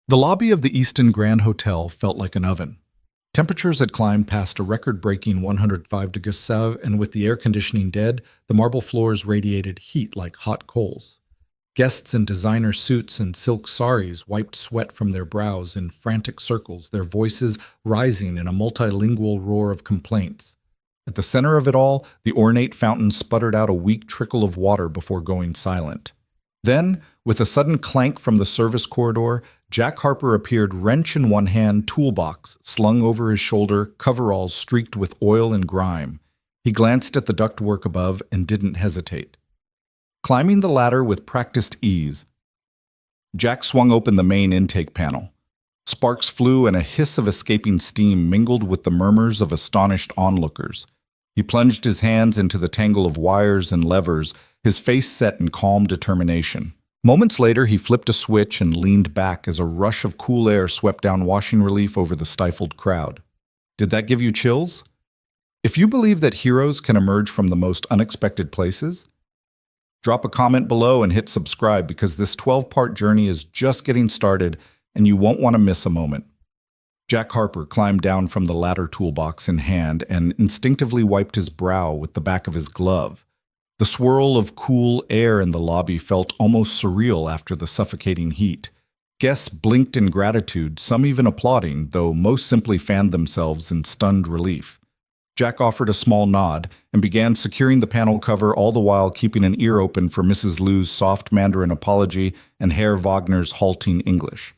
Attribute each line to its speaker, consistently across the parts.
Speaker 1: The lobby of the Easton Grand Hotel felt like an oven. Temperatures had climbed past a record-breaking 105 degrees Celsius, and with the air conditioning dead, the marble floors radiated heat like hot coals. Guests in designer suits and silk saris wiped sweat from their brows in frantic circles, their voices rising in a multilingual roar of complaints. At the center of it all, the ornate fountain sputtered out a weak trickle of water before going silent. Then, with a sudden clank from the service corridor, Jack Harper appeared, wrench in one hand, toolbox slung over his shoulder, coveralls streaked with oil and grime. He glanced at the ductwork above and didn't hesitate. Climbing the ladder with practiced ease, Jack swung open the main intake panel. Sparks flew and a hiss of escaping steam mingled with the murmurs of astonished onlookers. He plunged his hands into the tangle of wires and levers, his face set in calm determination. Moments later, he flipped a switch and leaned back as a rush of cool air swept down washing relief over the stifled crowd. Did that give you chills? If you believe that heroes can emerge from the most unexpected places, drop a comment below and hit subscribe because this 12-part journey is just getting started and you won't want to miss a moment. Jack Harper climbed down from the ladder, toolbox in hand, and instinctively wiped his brow with the back of his glove. The swirl of cool air in the lobby felt almost surreal after the suffocating heat. Guests blinked in gratitude, some even applauding, though most simply fanned themselves in stunned relief. Jack offered a small nod and began securing the panel cover, all the while keeping an ear open for Mrs. Liu's soft Mandarin apology and Herr Wagner's halting English.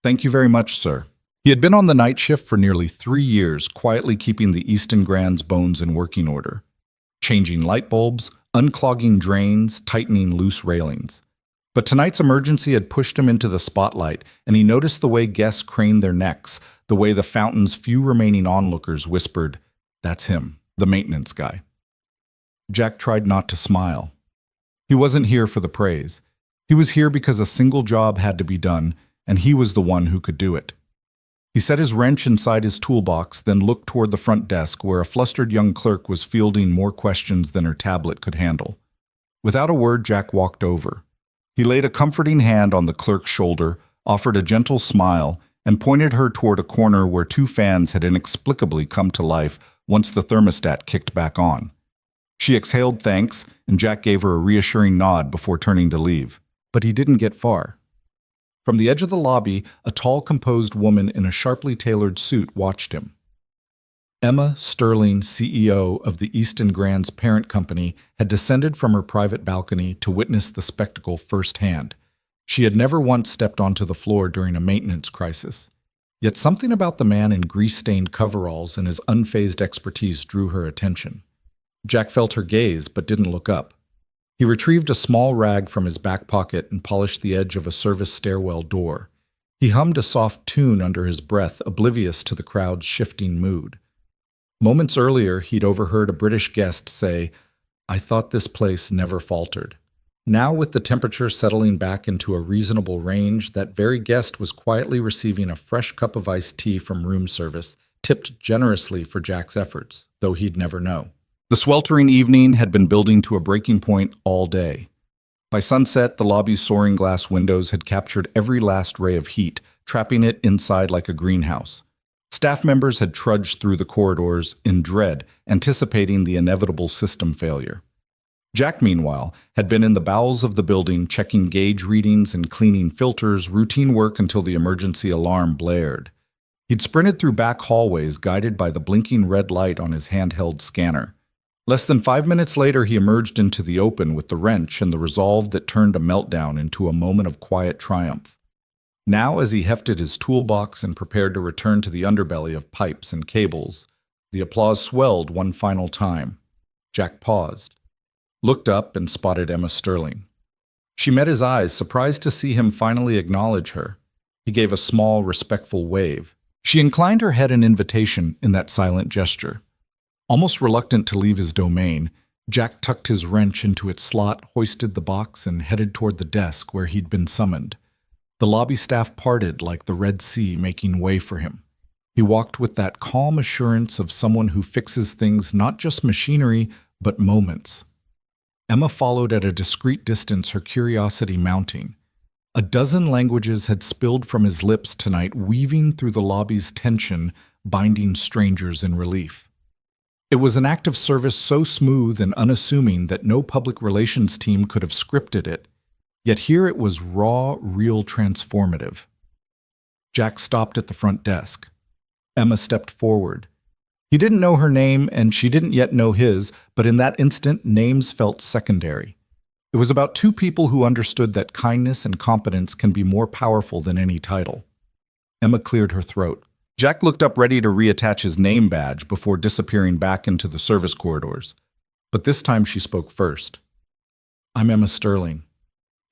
Speaker 1: "Thank you very much, sir." He had been on the night shift for nearly 3 years, quietly keeping the Easton Grand's bones in working order. Changing light bulbs, unclogging drains, tightening loose railings. But tonight's emergency had pushed him into the spotlight, and he noticed the way guests craned their necks, the way the fountain's few remaining onlookers whispered, "That's him, the maintenance guy." Jack tried not to smile. He wasn't here for the praise. He was here because a single job had to be done, and he was the one who could do it. He set his wrench inside his toolbox, then looked toward the front desk where a flustered young clerk was fielding more questions than her tablet could handle. Without a word, Jack walked over. He laid a comforting hand on the clerk's shoulder, offered a gentle smile, and pointed her toward a corner where 2 fans had inexplicably come to life once the thermostat kicked back on. She exhaled thanks, and Jack gave her a reassuring nod before turning to leave. But he didn't get far. From the edge of the lobby, a tall, composed woman in a sharply tailored suit watched him. Emma Sterling, CEO of the Easton Grand's parent company, had descended from her private balcony to witness the spectacle firsthand. She had never once stepped onto the floor during a maintenance crisis. Yet something about the man in grease-stained coveralls and his unfazed expertise drew her attention. Jack felt her gaze, but didn't look up. He retrieved a small rag from his back pocket and polished the edge of a service stairwell door. He hummed a soft tune under his breath, oblivious to the crowd's shifting mood. Moments earlier, he'd overheard a British guest say, "I thought this place never faltered." Now, with the temperature settling back into a reasonable range, that very guest was quietly receiving a fresh cup of iced tea from room service, tipped generously for Jack's efforts, though he'd never know. The sweltering evening had been building to a breaking point all day. By sunset, the lobby's soaring glass windows had captured every last ray of heat, trapping it inside like a greenhouse. Staff members had trudged through the corridors in dread, anticipating the inevitable system failure. Jack, meanwhile, had been in the bowels of the building, checking gauge readings and cleaning filters, routine work until the emergency alarm blared. He'd sprinted through back hallways, guided by the blinking red light on his handheld scanner. Less than 5 minutes later, he emerged into the open with the wrench and the resolve that turned a meltdown into a moment of quiet triumph. Now, as he hefted his toolbox and prepared to return to the underbelly of pipes and cables, the applause swelled one final time. Jack paused, looked up, and spotted Emma Sterling. She met his eyes, surprised to see him finally acknowledge her. He gave a small, respectful wave. She inclined her head in invitation in that silent gesture. Almost reluctant to leave his domain, Jack tucked his wrench into its slot, hoisted the box, and headed toward the desk where he'd been summoned. The lobby staff parted like the Red Sea, making way for him. He walked with that calm assurance of someone who fixes things, not just machinery, but moments. Emma followed at a discreet distance, her curiosity mounting. A dozen languages had spilled from his lips tonight, weaving through the lobby's tension, binding strangers in relief. It was an act of service so smooth and unassuming that no public relations team could have scripted it, yet here it was raw, real, transformative. Jack stopped at the front desk. Emma stepped forward. He didn't know her name, and she didn't yet know his, but in that instant, names felt secondary. It was about two people who understood that kindness and competence can be more powerful than any title. Emma cleared her throat. Jack looked up, ready to reattach his name badge before disappearing back into the service corridors. But this time she spoke first. "I'm Emma Sterling,"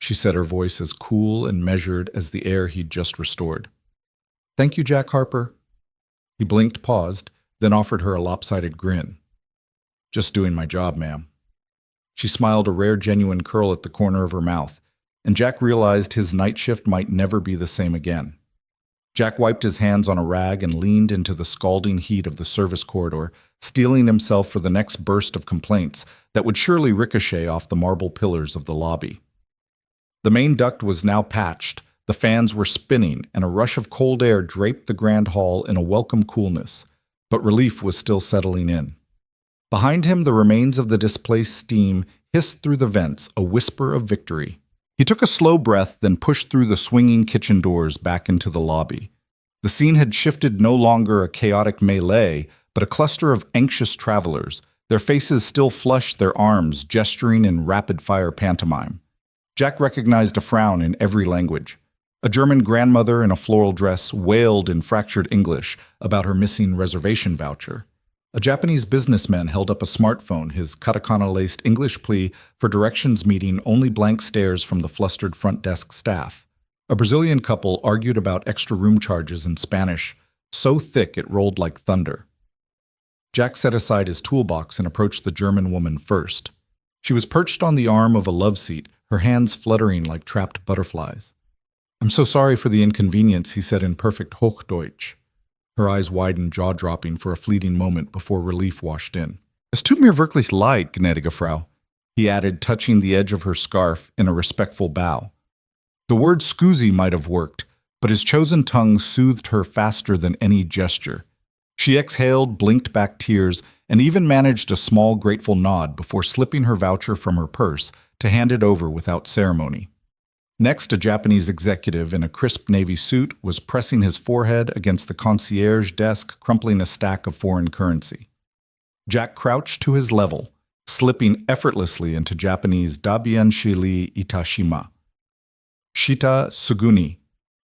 Speaker 1: she said, her voice as cool and measured as the air he'd just restored. "Thank you, Jack Harper." He blinked, paused, then offered her a lopsided grin. "Just doing my job, ma'am." She smiled, a rare, genuine curl at the corner of her mouth, and Jack realized his night shift might never be the same again. Jack wiped his hands on a rag and leaned into the scalding heat of the service corridor, steeling himself for the next burst of complaints that would surely ricochet off the marble pillars of the lobby. The main duct was now patched, the fans were spinning, and a rush of cold air draped the grand hall in a welcome coolness, but relief was still settling in. Behind him, the remains of the displaced steam hissed through the vents, a whisper of victory. He took a slow breath, then pushed through the swinging kitchen doors back into the lobby. The scene had shifted, no longer a chaotic melee, but a cluster of anxious travelers, their faces still flushed, their arms gesturing in rapid-fire pantomime. Jack recognized a frown in every language. A German grandmother in a floral dress wailed in fractured English about her missing reservation voucher. A Japanese businessman held up a smartphone, his katakana-laced English plea for directions meeting only blank stares from the flustered front desk staff. A Brazilian couple argued about extra room charges in Spanish, so thick it rolled like thunder. Jack set aside his toolbox and approached the German woman first. She was perched on the arm of a love seat, her hands fluttering like trapped butterflies. "I'm so sorry for the inconvenience," he said in perfect Hochdeutsch. Her eyes widened, jaw-dropping for a fleeting moment before relief washed in. "Es tut mir wirklich leid, gnädige Frau," he added, touching the edge of her scarf in a respectful bow. The word "scusi" might have worked, but his chosen tongue soothed her faster than any gesture. She exhaled, blinked back tears, and even managed a small, grateful nod before slipping her voucher from her purse to hand it over without ceremony. Next, a Japanese executive in a crisp navy suit was pressing his forehead against the concierge desk, crumpling a stack of foreign currency. Jack crouched to his level, slipping effortlessly into Japanese "Dabien shiri itashima." "Shita suguni,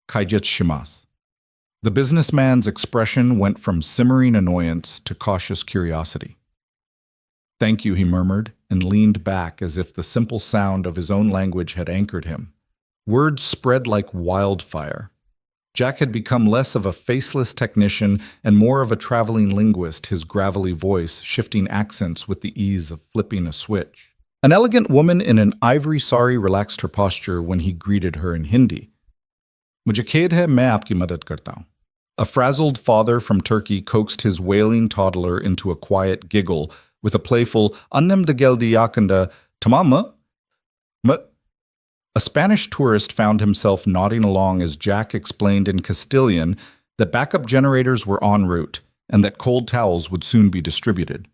Speaker 1: kaijetsu shimasu." The businessman's expression went from simmering annoyance to cautious curiosity. "Thank you," he murmured, and leaned back as if the simple sound of his own language had anchored him. Words spread like wildfire. Jack had become less of a faceless technician and more of a traveling linguist, his gravelly voice shifting accents with the ease of flipping a switch. An elegant woman in an ivory sari relaxed her posture when he greeted her in Hindi. "Mujhe khed hai, main aapki madad karta hu." A frazzled father from Turkey coaxed his wailing toddler into a quiet giggle with a playful "Annem de geldi yakında, tamam mı?" A Spanish tourist found himself nodding along as Jack explained in Castilian that backup generators were en route and that cold towels would soon be distributed.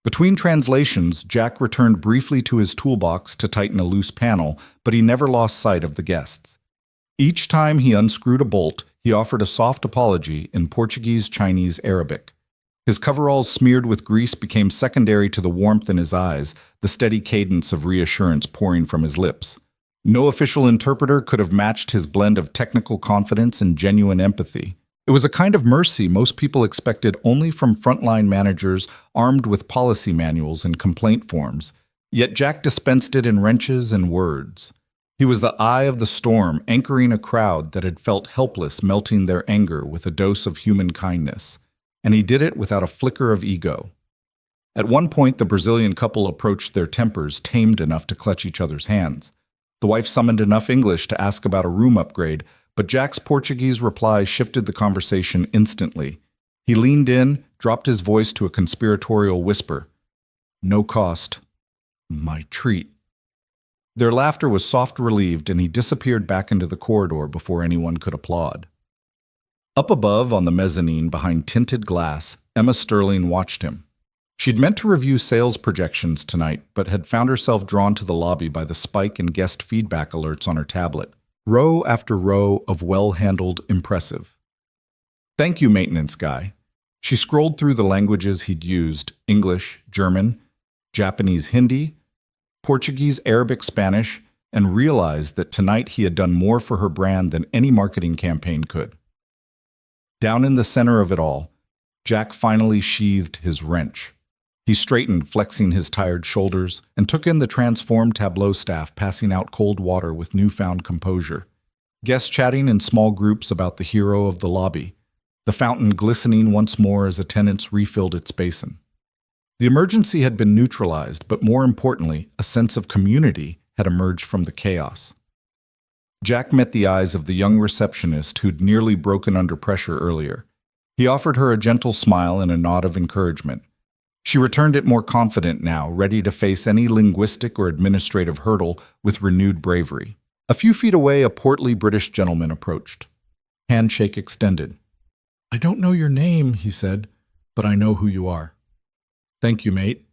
Speaker 1: Between translations, Jack returned briefly to his toolbox to tighten a loose panel, but he never lost sight of the guests. Each time he unscrewed a bolt, he offered a soft apology in Portuguese, Chinese, Arabic. His coveralls smeared with grease became secondary to the warmth in his eyes, the steady cadence of reassurance pouring from his lips. No official interpreter could have matched his blend of technical confidence and genuine empathy. It was a kind of mercy most people expected only from frontline managers armed with policy manuals and complaint forms. Yet Jack dispensed it in wrenches and words. He was the eye of the storm, anchoring a crowd that had felt helpless, melting their anger with a dose of human kindness. And he did it without a flicker of ego. At one point, the Brazilian couple approached their tempers, tamed enough to clutch each other's hands. The wife summoned enough English to ask about a room upgrade, but Jack's Portuguese reply shifted the conversation instantly. He leaned in, dropped his voice to a conspiratorial whisper. "No cost. My treat." Their laughter was soft relieved, and he disappeared back into the corridor before anyone could applaud. Up above, on the mezzanine behind tinted glass, Emma Sterling watched him. She'd meant to review sales projections tonight, but had found herself drawn to the lobby by the spike in guest feedback alerts on her tablet. Row after row of well-handled impressive. Thank you, maintenance guy. She scrolled through the languages he'd used: English, German, Japanese, Hindi, Portuguese, Arabic, Spanish, and realized that tonight he had done more for her brand than any marketing campaign could. Down in the center of it all, Jack finally sheathed his wrench. He straightened, flexing his tired shoulders, and took in the transformed Tableau staff passing out cold water with newfound composure. Guests chatting in small groups about the hero of the lobby, the fountain glistening once more as attendants refilled its basin. The emergency had been neutralized, but more importantly, a sense of community had emerged from the chaos. Jack met the eyes of the young receptionist who'd nearly broken under pressure earlier. He offered her a gentle smile and a nod of encouragement. She returned it more confident now, ready to face any linguistic or administrative hurdle with renewed bravery. A few feet away, a portly British gentleman approached. Handshake extended. "I don't know your name," he said, "but I know who you are." "Thank you, mate."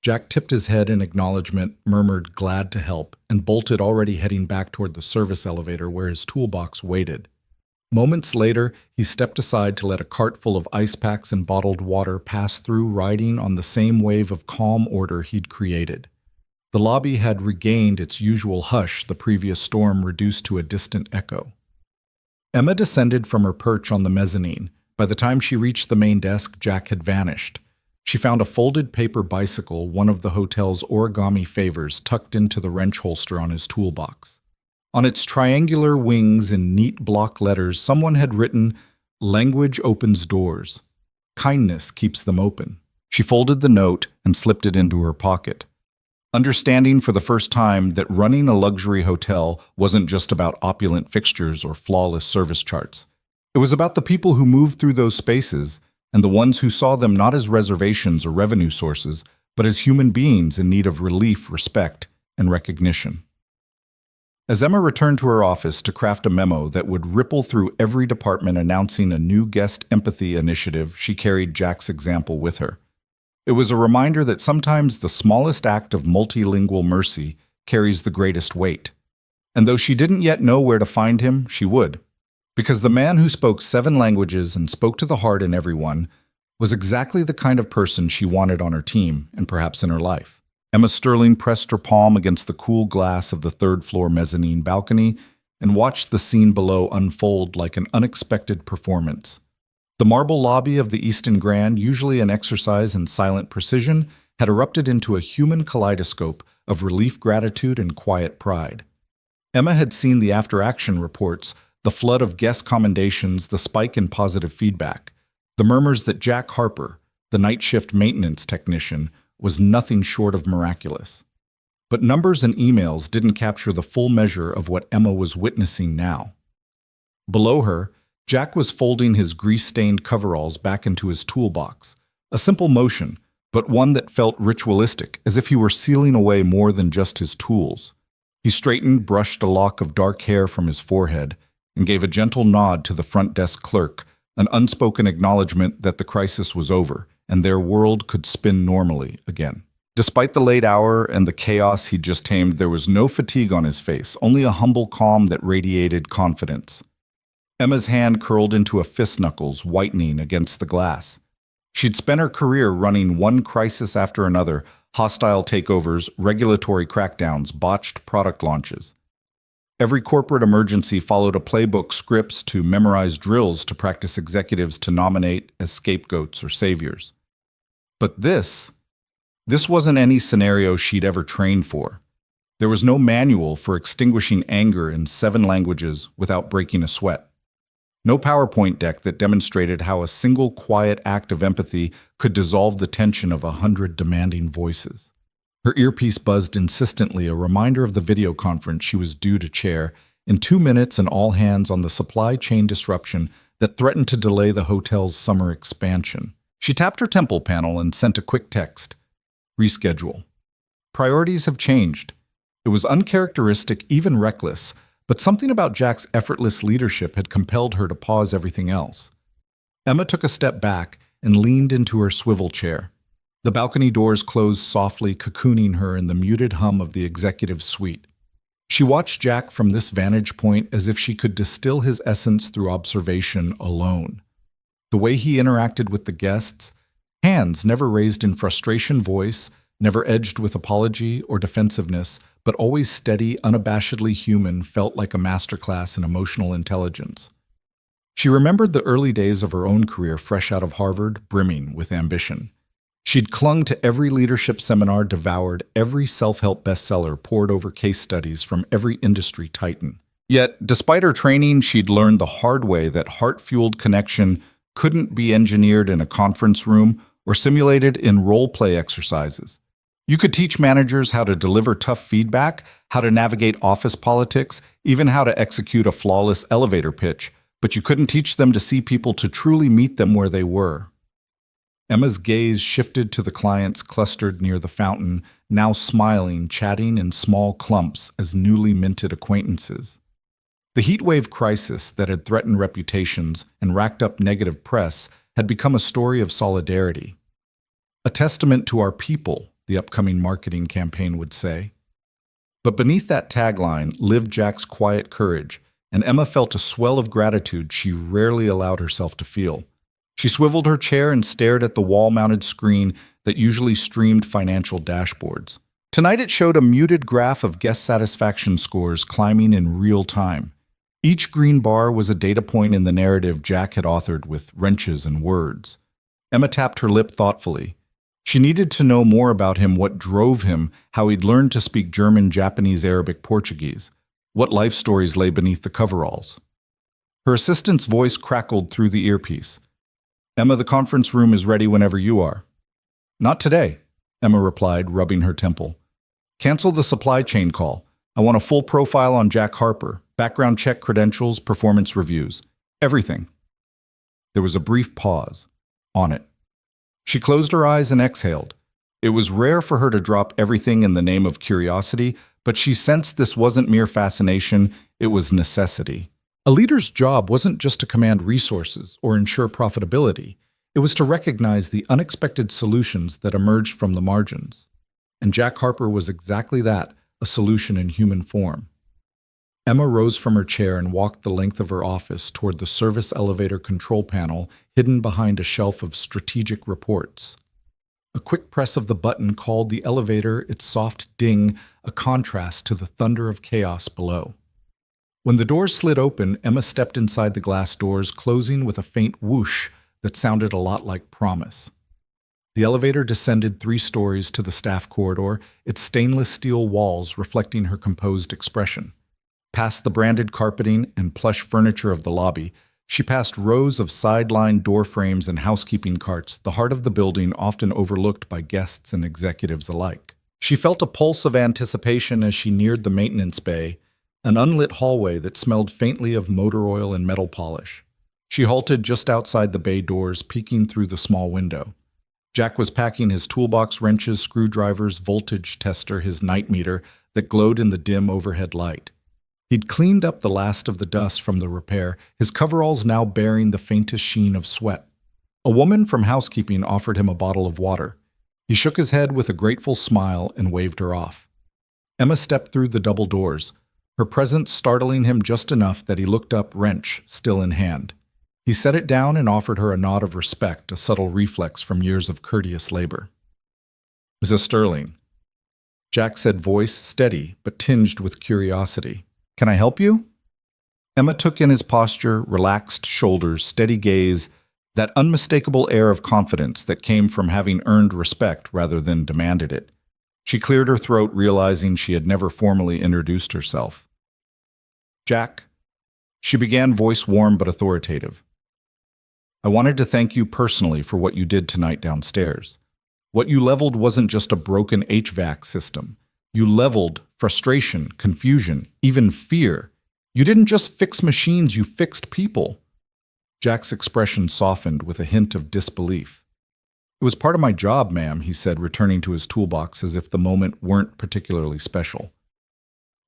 Speaker 1: Jack tipped his head in acknowledgement, murmured glad to help, and bolted, already heading back toward the service elevator where his toolbox waited. Moments later, he stepped aside to let a cart full of ice packs and bottled water pass through, riding on the same wave of calm order he'd created. The lobby had regained its usual hush, the previous storm reduced to a distant echo. Emma descended from her perch on the mezzanine. By the time she reached the main desk, Jack had vanished. She found a folded paper bicycle, one of the hotel's origami favors, tucked into the wrench holster on his toolbox. On its triangular wings in neat block letters, someone had written, "Language opens doors. Kindness keeps them open." She folded the note and slipped it into her pocket, understanding for the first time that running a luxury hotel wasn't just about opulent fixtures or flawless service charts. It was about the people who moved through those spaces, and the ones who saw them not as reservations or revenue sources, but as human beings in need of relief, respect, and recognition. As Emma returned to her office to craft a memo that would ripple through every department announcing a new guest empathy initiative, she carried Jack's example with her. It was a reminder that sometimes the smallest act of multilingual mercy carries the greatest weight. And though she didn't yet know where to find him, she would. Because the man who spoke 7 languages and spoke to the heart in everyone was exactly the kind of person she wanted on her team and perhaps in her life. Emma Sterling pressed her palm against the cool glass of the third-floor mezzanine balcony and watched the scene below unfold like an unexpected performance. The marble lobby of the Easton Grand, usually an exercise in silent precision, had erupted into a human kaleidoscope of relief, gratitude, and quiet pride. Emma had seen the after-action reports, the flood of guest commendations, the spike in positive feedback, the murmurs that Jack Harper, the night shift maintenance technician, was nothing short of miraculous. But numbers and emails didn't capture the full measure of what Emma was witnessing now. Below her, Jack was folding his grease-stained coveralls back into his toolbox, a simple motion, but one that felt ritualistic, as if he were sealing away more than just his tools. He straightened, brushed a lock of dark hair from his forehead, and gave a gentle nod to the front desk clerk, an unspoken acknowledgement that the crisis was over, and their world could spin normally again. Despite the late hour and the chaos he'd just tamed, there was no fatigue on his face, only a humble calm that radiated confidence. Emma's hand curled into a fist knuckles, whitening against the glass. She'd spent her career running one crisis after another: hostile takeovers, regulatory crackdowns, botched product launches. Every corporate emergency followed a playbook, scripts to memorize, drills to practice executives to nominate as scapegoats or saviors. But this wasn't any scenario she'd ever trained for. There was no manual for extinguishing anger in 7 languages without breaking a sweat. No PowerPoint deck that demonstrated how a single quiet act of empathy could dissolve the tension of 100 demanding voices. Her earpiece buzzed insistently, a reminder of the video conference she was due to chair in 2 minutes, and all hands on the supply chain disruption that threatened to delay the hotel's summer expansion. She tapped her temple panel and sent a quick text. Reschedule. Priorities have changed. It was uncharacteristic, even reckless, but something about Jack's effortless leadership had compelled her to pause everything else. Emma took a step back and leaned into her swivel chair. The balcony doors closed softly, cocooning her in the muted hum of the executive suite. She watched Jack from this vantage point as if she could distill his essence through observation alone. The way he interacted with the guests, hands never raised in frustration, voice never edged with apology or defensiveness, but always steady, unabashedly human, felt like a masterclass in emotional intelligence. She remembered the early days of her own career fresh out of Harvard, brimming with ambition. She'd clung to every leadership seminar, devoured every self-help bestseller, pored over case studies from every industry titan. Yet, despite her training, she'd learned the hard way that heart-fueled connection couldn't be engineered in a conference room or simulated in role-play exercises. You could teach managers how to deliver tough feedback, how to navigate office politics, even how to execute a flawless elevator pitch, but you couldn't teach them to see people, to truly meet them where they were. Emma's gaze shifted to the clients clustered near the fountain, now smiling, chatting in small clumps as newly minted acquaintances. The heatwave crisis that had threatened reputations and racked up negative press had become a story of solidarity. A testament to our people, the upcoming marketing campaign would say. But beneath that tagline lived Jack's quiet courage, and Emma felt a swell of gratitude she rarely allowed herself to feel. She swiveled her chair and stared at the wall-mounted screen that usually streamed financial dashboards. Tonight it showed a muted graph of guest satisfaction scores climbing in real time. Each green bar was a data point in the narrative Jack had authored with wrenches and words. Emma tapped her lip thoughtfully. She needed to know more about him, what drove him, how he'd learned to speak German, Japanese, Arabic, Portuguese. What life stories lay beneath the coveralls. Her assistant's voice crackled through the earpiece. "Emma, the conference room is ready whenever you are." "Not today," Emma replied, rubbing her temple. "Cancel the supply chain call. I want a full profile on Jack Harper, background check, credentials, performance reviews. Everything." There was a brief pause. On it. She closed her eyes and exhaled. It was rare for her to drop everything in the name of curiosity, but she sensed this wasn't mere fascination, it was necessity. A leader's job wasn't just to command resources or ensure profitability. It was to recognize the unexpected solutions that emerged from the margins. And Jack Harper was exactly that, a solution in human form. Emma rose from her chair and walked the length of her office toward the service elevator control panel hidden behind a shelf of strategic reports. A quick press of the button called the elevator, its soft ding a contrast to the thunder of chaos below. When the doors slid open, Emma stepped inside the glass doors, closing with a faint whoosh that sounded a lot like promise. The elevator descended 3 stories to the staff corridor, its stainless steel walls reflecting her composed expression. Past the branded carpeting and plush furniture of the lobby, she passed rows of sidelined door frames and housekeeping carts, the heart of the building often overlooked by guests and executives alike. She felt a pulse of anticipation as she neared the maintenance bay, an unlit hallway that smelled faintly of motor oil and metal polish. She halted just outside the bay doors, peeking through the small window. Jack was packing his toolbox, wrenches, screwdrivers, voltage tester, his night meter that glowed in the dim overhead light. He'd cleaned up the last of the dust from the repair, his coveralls now bearing the faintest sheen of sweat. A woman from housekeeping offered him a bottle of water. He shook his head with a grateful smile and waved her off. Emma stepped through the double doors, her presence startling him just enough that he looked up, wrench still in hand. He set it down and offered her a nod of respect, a subtle reflex from years of courteous labor. "Mrs. Sterling," Jack said, voice steady but tinged with curiosity. "Can I help you?" Emma took in his posture, relaxed shoulders, steady gaze, that unmistakable air of confidence that came from having earned respect rather than demanded it. She cleared her throat, realizing she had never formally introduced herself. "Jack," she began, voice warm but authoritative. "I wanted to thank you personally for what you did tonight downstairs. What you leveled wasn't just a broken HVAC system. You leveled frustration, confusion, even fear. You didn't just fix machines, you fixed people." Jack's expression softened with a hint of disbelief. "It was part of my job, ma'am," he said, returning to his toolbox as if the moment weren't particularly special.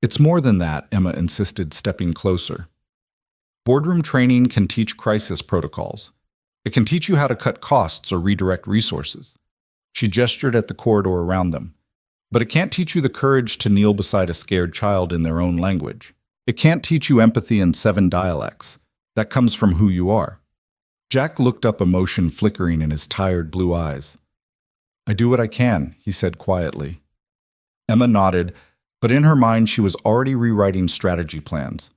Speaker 1: It's more than that, Emma insisted, stepping closer. Boardroom training can teach crisis protocols. It can teach you how to cut costs or redirect resources. She gestured at the corridor around them. But it can't teach you the courage to kneel beside a scared child in their own language. It can't teach you empathy in 7 dialects. That comes from who you are. Jack looked up, emotion flickering in his tired blue eyes. I do what I can, he said quietly. Emma nodded, but in her mind she was already rewriting strategy plans.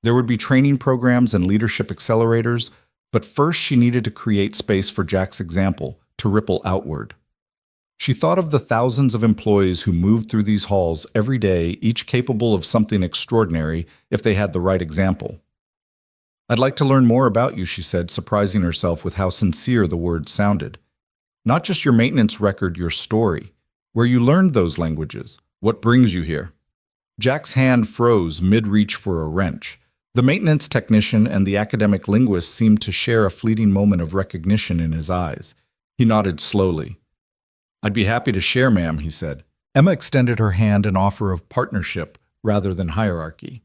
Speaker 1: There would be training programs and leadership accelerators, but first she needed to create space for Jack's example to ripple outward. She thought of the thousands of employees who moved through these halls every day, each capable of something extraordinary if they had the right example. I'd like to learn more about you, she said, surprising herself with how sincere the words sounded. Not just your maintenance record, your story, where you learned those languages, what brings you here. Jack's hand froze mid-reach for a wrench. The maintenance technician and the academic linguist seemed to share a fleeting moment of recognition in his eyes. He nodded slowly. I'd be happy to share, ma'am, he said. Emma extended her hand in offer of partnership rather than hierarchy.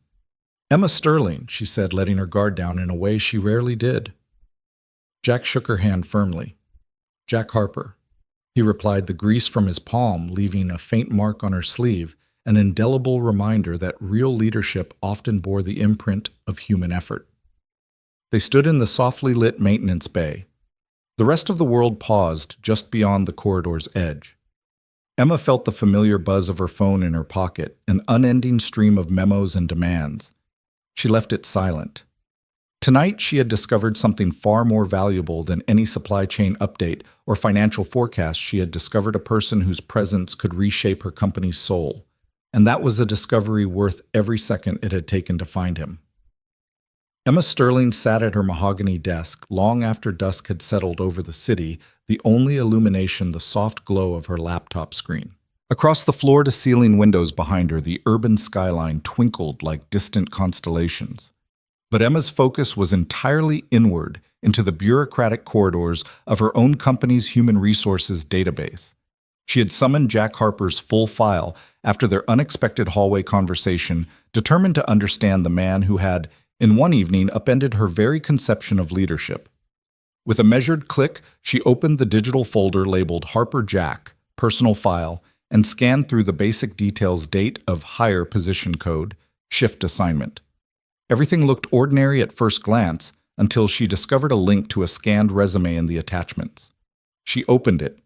Speaker 1: Emma Sterling, she said, letting her guard down in a way she rarely did. Jack shook her hand firmly. Jack Harper. He replied, the grease from his palm leaving a faint mark on her sleeve, an indelible reminder that real leadership often bore the imprint of human effort. They stood in the softly lit maintenance bay. The rest of the world paused just beyond the corridor's edge. Emma felt the familiar buzz of her phone in her pocket, an unending stream of memos and demands. She left it silent. Tonight she had discovered something far more valuable than any supply chain update or financial forecast. She had discovered a person whose presence could reshape her company's soul, and that was a discovery worth every second it had taken to find him. Emma Sterling sat at her mahogany desk long after dusk had settled over the city, the only illumination the soft glow of her laptop screen. Across the floor-to-ceiling windows behind her, the urban skyline twinkled like distant constellations. But Emma's focus was entirely inward into the bureaucratic corridors of her own company's human resources database. She had summoned Jack Harper's full file after their unexpected hallway conversation, determined to understand the man who had, in one evening, upended her very conception of leadership. With a measured click, she opened the digital folder labeled Harper Jack, Personal File, and scanned through the basic details: date of hire, position code, shift assignment. Everything looked ordinary at first glance until she discovered a link to a scanned resume in the attachments. She opened it.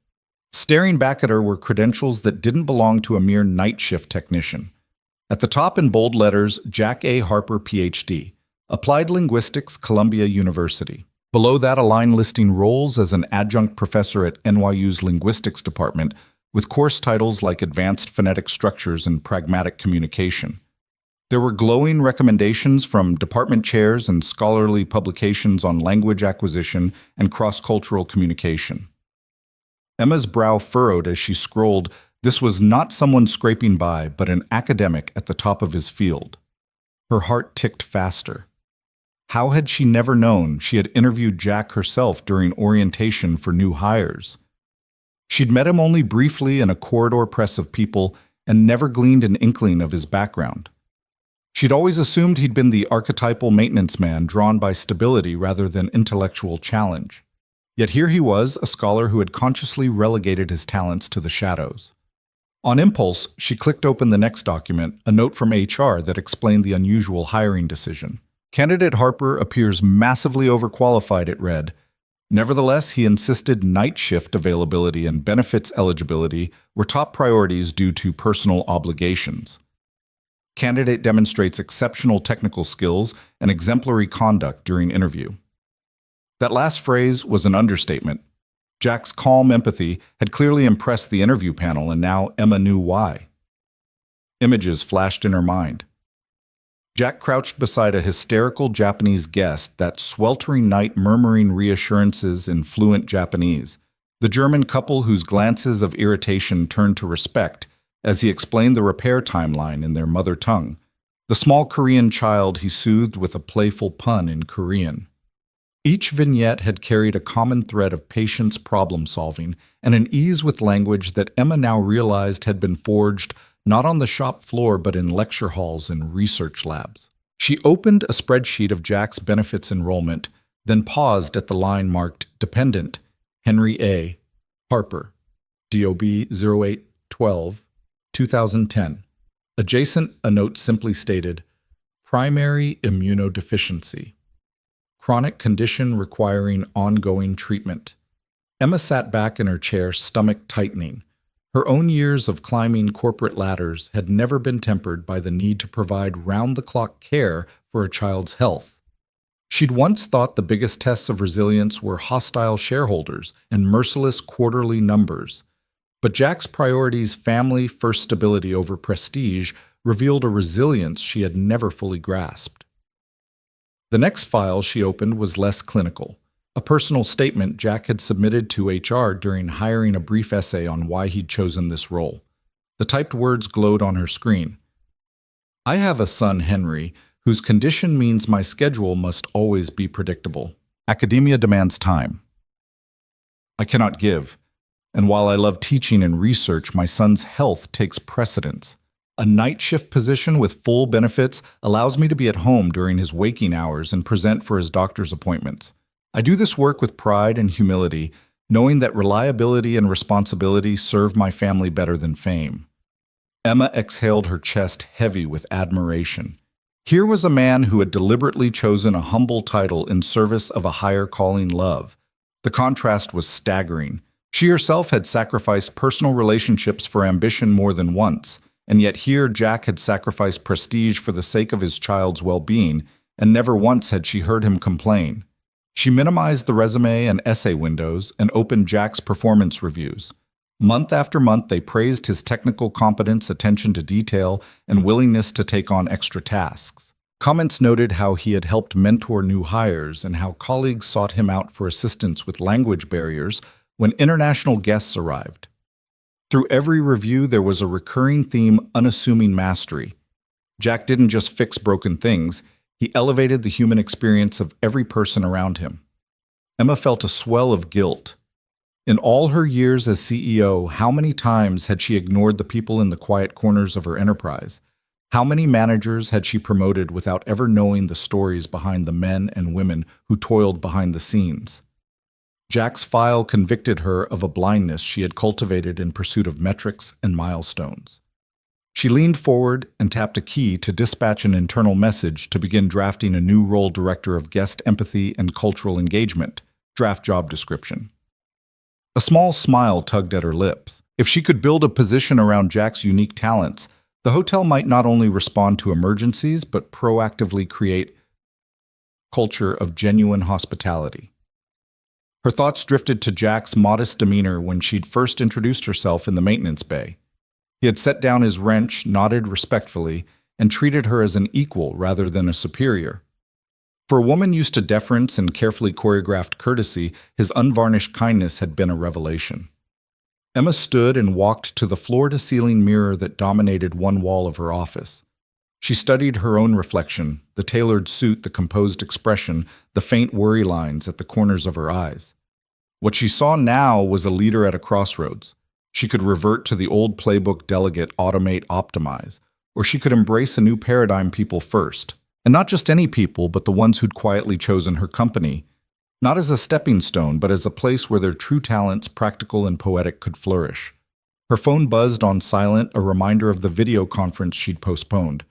Speaker 1: Staring back at her were credentials that didn't belong to a mere night shift technician. At the top in bold letters, Jack A. Harper, Ph.D., Applied Linguistics, Columbia University. Below that, a line listing roles as an adjunct professor at NYU's Linguistics Department, with course titles like Advanced Phonetic Structures and Pragmatic Communication. There were glowing recommendations from department chairs and scholarly publications on language acquisition and cross-cultural communication. Emma's brow furrowed as she scrolled. This was not someone scraping by, but an academic at the top of his field. Her heart ticked faster. How had she never known she had interviewed Jack herself during orientation for new hires? She'd met him only briefly in a corridor press of people and never gleaned an inkling of his background. She'd always assumed he'd been the archetypal maintenance man drawn by stability rather than intellectual challenge. Yet here he was, a scholar who had consciously relegated his talents to the shadows. On impulse, she clicked open the next document, a note from HR that explained the unusual hiring decision. Candidate Harper appears massively overqualified, it read. Nevertheless, he insisted night shift availability and benefits eligibility were top priorities due to personal obligations. Candidate demonstrates exceptional technical skills and exemplary conduct during interview. That last phrase was an understatement. Jack's calm empathy had clearly impressed the interview panel, and now Emma knew why. Images flashed in her mind. Jack crouched beside a hysterical Japanese guest, that sweltering night murmuring reassurances in fluent Japanese, the German couple whose glances of irritation turned to respect as he explained the repair timeline in their mother tongue, the small Korean child he soothed with a playful pun in Korean. Each vignette had carried a common thread of patience, problem-solving, and an ease with language that Emma now realized had been forged not on the shop floor but in lecture halls and research labs. She opened a spreadsheet of Jack's benefits enrollment, then paused at the line marked Dependent, Henry A. Harper, DOB 0812, 2010. Adjacent, a note simply stated, Primary immunodeficiency. Chronic condition requiring ongoing treatment. Emma sat back in her chair, stomach tightening. Her own years of climbing corporate ladders had never been tempered by the need to provide round-the-clock care for a child's health. She'd once thought the biggest tests of resilience were hostile shareholders and merciless quarterly numbers. But Jack's priorities, family, first stability over prestige, revealed a resilience she had never fully grasped. The next file she opened was less clinical. A personal statement Jack had submitted to HR during hiring, a brief essay on why he'd chosen this role. The typed words glowed on her screen. I have a son, Henry, whose condition means my schedule must always be predictable. Academia demands time I cannot give, and while I love teaching and research, my son's health takes precedence. A night shift position with full benefits allows me to be at home during his waking hours and present for his doctor's appointments. I do this work with pride and humility, knowing that reliability and responsibility serve my family better than fame. Emma exhaled, her chest heavy with admiration. Here was a man who had deliberately chosen a humble title in service of a higher calling, love. The contrast was staggering. She herself had sacrificed personal relationships for ambition more than once, and yet here Jack had sacrificed prestige for the sake of his child's well-being, and never once had she heard him complain. She minimized the resume and essay windows and opened Jack's performance reviews. Month after month, they praised his technical competence, attention to detail, and willingness to take on extra tasks. Comments noted how he had helped mentor new hires and how colleagues sought him out for assistance with language barriers when international guests arrived. Through every review, there was a recurring theme: unassuming mastery. Jack didn't just fix broken things, he elevated the human experience of every person around him. Emma felt a swell of guilt. In all her years as CEO, how many times had she ignored the people in the quiet corners of her enterprise? How many managers had she promoted without ever knowing the stories behind the men and women who toiled behind the scenes? Jack's file convicted her of a blindness she had cultivated in pursuit of metrics and milestones. She leaned forward and tapped a key to dispatch an internal message to begin drafting a new role: Director of Guest Empathy and Cultural Engagement, draft job description. A small smile tugged at her lips. If she could build a position around Jack's unique talents, the hotel might not only respond to emergencies, but proactively create a culture of genuine hospitality. Her thoughts drifted to Jack's modest demeanor when she'd first introduced herself in the maintenance bay. He had set down his wrench, nodded respectfully, and treated her as an equal rather than a superior. For a woman used to deference and carefully choreographed courtesy, his unvarnished kindness had been a revelation. Emma stood and walked to the floor-to-ceiling mirror that dominated one wall of her office. She studied her own reflection, the tailored suit, the composed expression, the faint worry lines at the corners of her eyes. What she saw now was a leader at a crossroads. She could revert to the old playbook: delegate, automate, optimize, or she could embrace a new paradigm: people first. And not just any people, but the ones who'd quietly chosen her company, not as a stepping stone, but as a place where their true talents, practical and poetic, could flourish. Her phone buzzed on silent, a reminder of the video conference she'd postponed.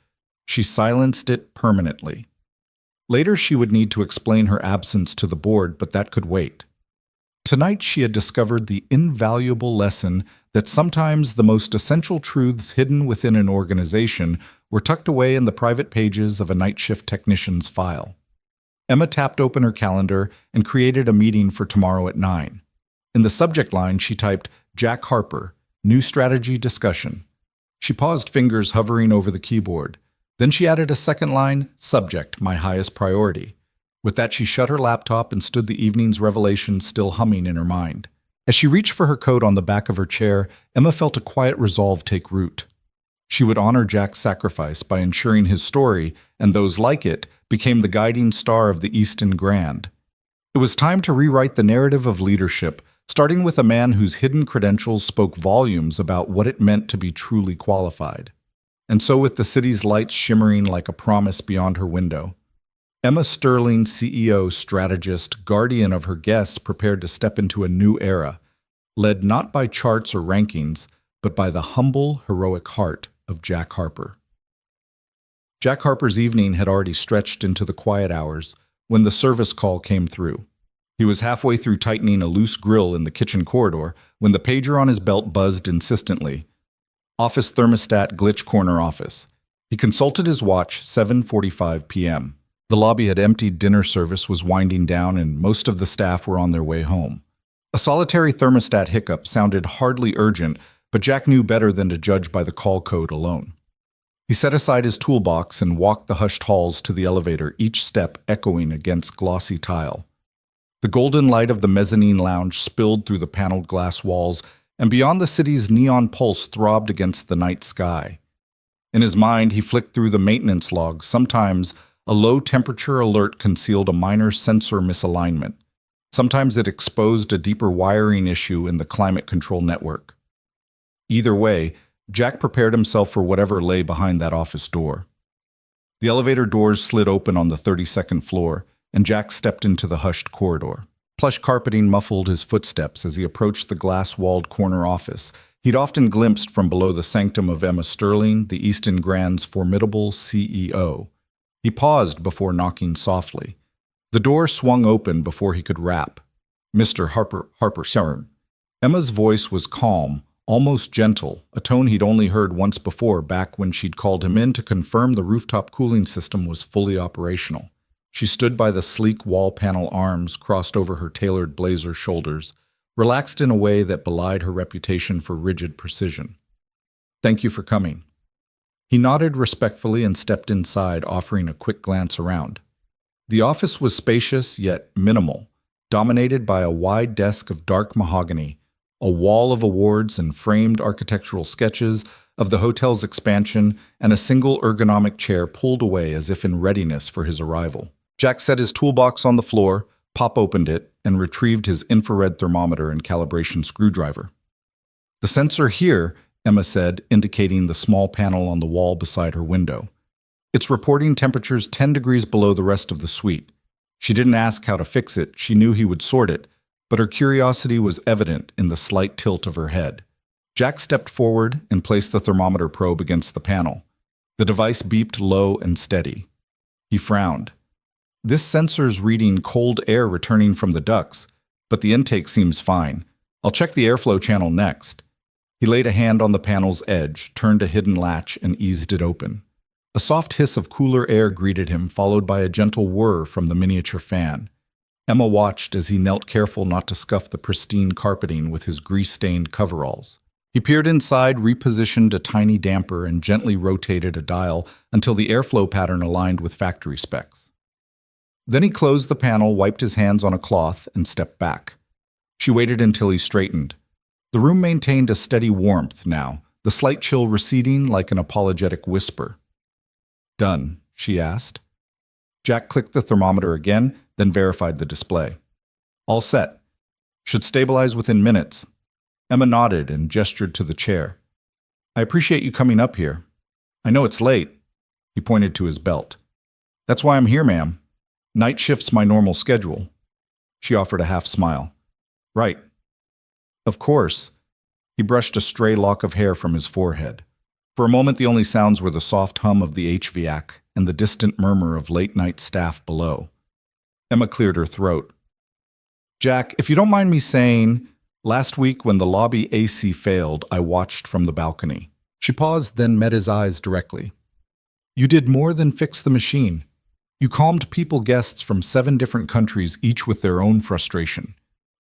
Speaker 1: She silenced it permanently. Later, she would need to explain her absence to the board, but that could wait. Tonight, she had discovered the invaluable lesson that sometimes the most essential truths hidden within an organization were tucked away in the private pages of a night shift technician's file. Emma tapped open her calendar and created a meeting for tomorrow at 9. In the subject line, she typed, Jack Harper, New Strategy Discussion. She paused, fingers hovering over the keyboard. Then she added a second line, Subject, my highest priority. With that, she shut her laptop and stood, the evening's revelation still humming in her mind. As she reached for her coat on the back of her chair, Emma felt a quiet resolve take root. She would honor Jack's sacrifice by ensuring his story, and those like it, became the guiding star of the Easton Grand. It was time to rewrite the narrative of leadership, starting with a man whose hidden credentials spoke volumes about what it meant to be truly qualified. And so with the city's lights shimmering like a promise beyond her window, Emma Sterling, CEO, strategist, guardian of her guests, prepared to step into a new era, led not by charts or rankings, but by the humble, heroic heart of Jack Harper. Jack Harper's evening had already stretched into the quiet hours when the service call came through. He was halfway through tightening a loose grill in the kitchen corridor when the pager on his belt buzzed insistently. Office thermostat, glitch corner office. He consulted his watch, 7:45 p.m. The lobby had emptied, dinner service was winding down, and most of the staff were on their way home. A solitary thermostat hiccup sounded hardly urgent, but Jack knew better than to judge by the call code alone. He set aside his toolbox and walked the hushed halls to the elevator, each step echoing against glossy tile. The golden light of the mezzanine lounge spilled through the paneled glass walls, and beyond the city's neon pulse throbbed against the night sky. In his mind, he flicked through the maintenance logs. Sometimes a low-temperature alert concealed a minor sensor misalignment. Sometimes it exposed a deeper wiring issue in the climate control network. Either way, Jack prepared himself for whatever lay behind that office door. The elevator doors slid open on the 32nd floor, and Jack stepped into the hushed corridor. Plush carpeting muffled his footsteps as he approached the glass-walled corner office he'd often glimpsed from below the sanctum of Emma Sterling, the Easton Grand's formidable CEO. He paused before knocking softly. The door swung open before he could rap. "Mr. Harper, sir." Emma's voice was calm, almost gentle, a tone he'd only heard once before, back when she'd called him in to confirm the rooftop cooling system was fully operational. She stood by the sleek wall panel, arms crossed over her tailored blazer shoulders, relaxed in a way that belied her reputation for rigid precision. "Thank you for coming." He nodded respectfully and stepped inside, offering a quick glance around. The office was spacious yet minimal, dominated by a wide desk of dark mahogany, a wall of awards and framed architectural sketches of the hotel's expansion, and a single ergonomic chair pulled away as if in readiness for his arrival. Jack set his toolbox on the floor, pop-opened it, and retrieved his infrared thermometer and calibration screwdriver. "The sensor here," Emma said, indicating the small panel on the wall beside her window. "It's reporting temperatures 10 degrees below the rest of the suite." She didn't ask how to fix it, she knew he would sort it, but her curiosity was evident in the slight tilt of her head. Jack stepped forward and placed the thermometer probe against the panel. The device beeped low and steady. He frowned. "This sensor's reading cold air returning from the ducts, but the intake seems fine. I'll check the airflow channel next." He laid a hand on the panel's edge, turned a hidden latch, and eased it open. A soft hiss of cooler air greeted him, followed by a gentle whir from the miniature fan. Emma watched as he knelt, careful not to scuff the pristine carpeting with his grease-stained coveralls. He peered inside, repositioned a tiny damper, and gently rotated a dial until the airflow pattern aligned with factory specs. Then he closed the panel, wiped his hands on a cloth, and stepped back. She waited until he straightened. The room maintained a steady warmth now, the slight chill receding like an apologetic whisper. "Done?" she asked. Jack clicked the thermometer again, then verified the display. "All set. Should stabilize within minutes." Emma nodded and gestured to the chair. "I appreciate you coming up here. I know it's late." He pointed to his belt. "That's why I'm here, ma'am. Night shift's my normal schedule." She offered a half smile. "Right. Of course." He brushed a stray lock of hair from his forehead. For a moment, the only sounds were the soft hum of the HVAC and the distant murmur of late-night staff below. Emma cleared her throat. "Jack, if you don't mind me saying, last week when the lobby AC failed, I watched from the balcony." She paused, then met his eyes directly. "You did more than fix the machine. You calmed guests from 7 different countries, each with their own frustration.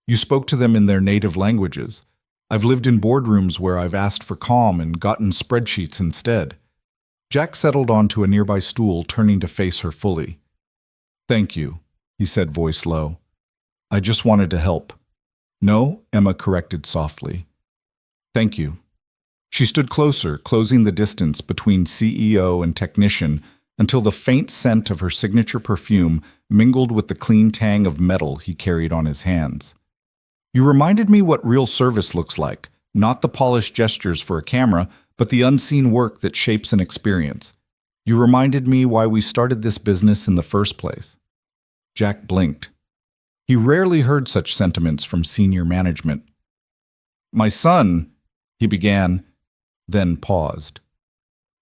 Speaker 1: You spoke to them in their native languages. I've lived in boardrooms where I've asked for calm and gotten spreadsheets instead." Jack settled onto a nearby stool, turning to face her fully. "Thank you," he said, voice low. "I just wanted to help." "No," Emma corrected softly. "Thank you." She stood closer, closing the distance between CEO and technician until the faint scent of her signature perfume mingled with the clean tang of metal he carried on his hands. You reminded me what real service looks like, not the polished gestures for a camera, but the unseen work that shapes an experience. You reminded me why we started this business in the first place. Jack blinked. He rarely heard such sentiments from senior management. My son, he began, then paused.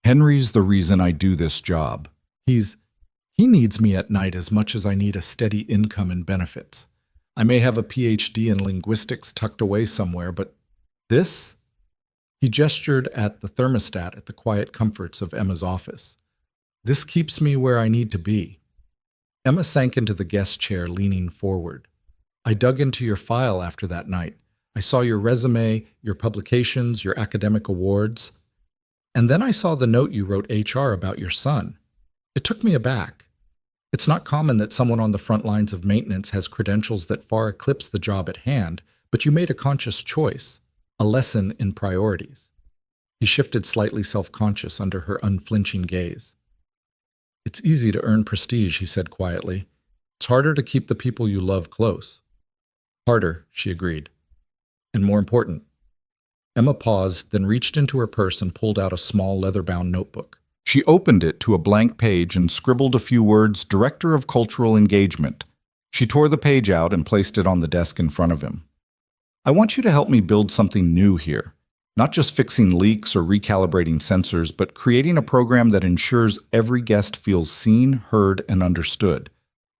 Speaker 1: Henry's the reason I do this job. He needs me at night as much as I need a steady income and benefits. I may have a PhD in linguistics tucked away somewhere, but this? He gestured at the thermostat at the quiet comforts of Emma's office. This keeps me where I need to be. Emma sank into the guest chair, leaning forward. I dug into your file after that night. I saw your resume, your publications, your academic awards. And then I saw the note you wrote HR about your son. It took me aback. It's not common that someone on the front lines of maintenance has credentials that far eclipse the job at hand, but you made a conscious choice, a lesson in priorities. He shifted slightly self-conscious under her unflinching gaze. It's easy to earn prestige, he said quietly. It's harder to keep the people you love close. Harder, she agreed. And more important. Emma paused, then reached into her purse and pulled out a small leather-bound notebook. She opened it to a blank page and scribbled a few words, Director of Cultural Engagement. She tore the page out and placed it on the desk in front of him. I want you to help me build something new here. Not just fixing leaks or recalibrating sensors, but creating a program that ensures every guest feels seen, heard, and understood.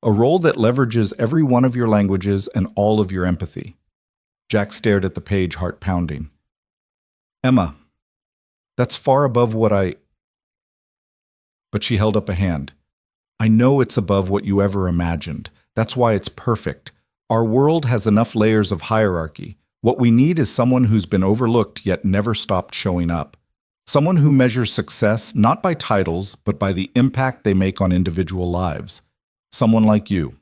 Speaker 1: A role that leverages every one of your languages and all of your empathy. Jack stared at the page, heart pounding. Emma, that's far above what I... But she held up a hand. I know it's above what you ever imagined. That's why it's perfect. Our world has enough layers of hierarchy. What we need is someone who's been overlooked yet never stopped showing up. Someone who measures success not by titles, but by the impact they make on individual lives. Someone like you.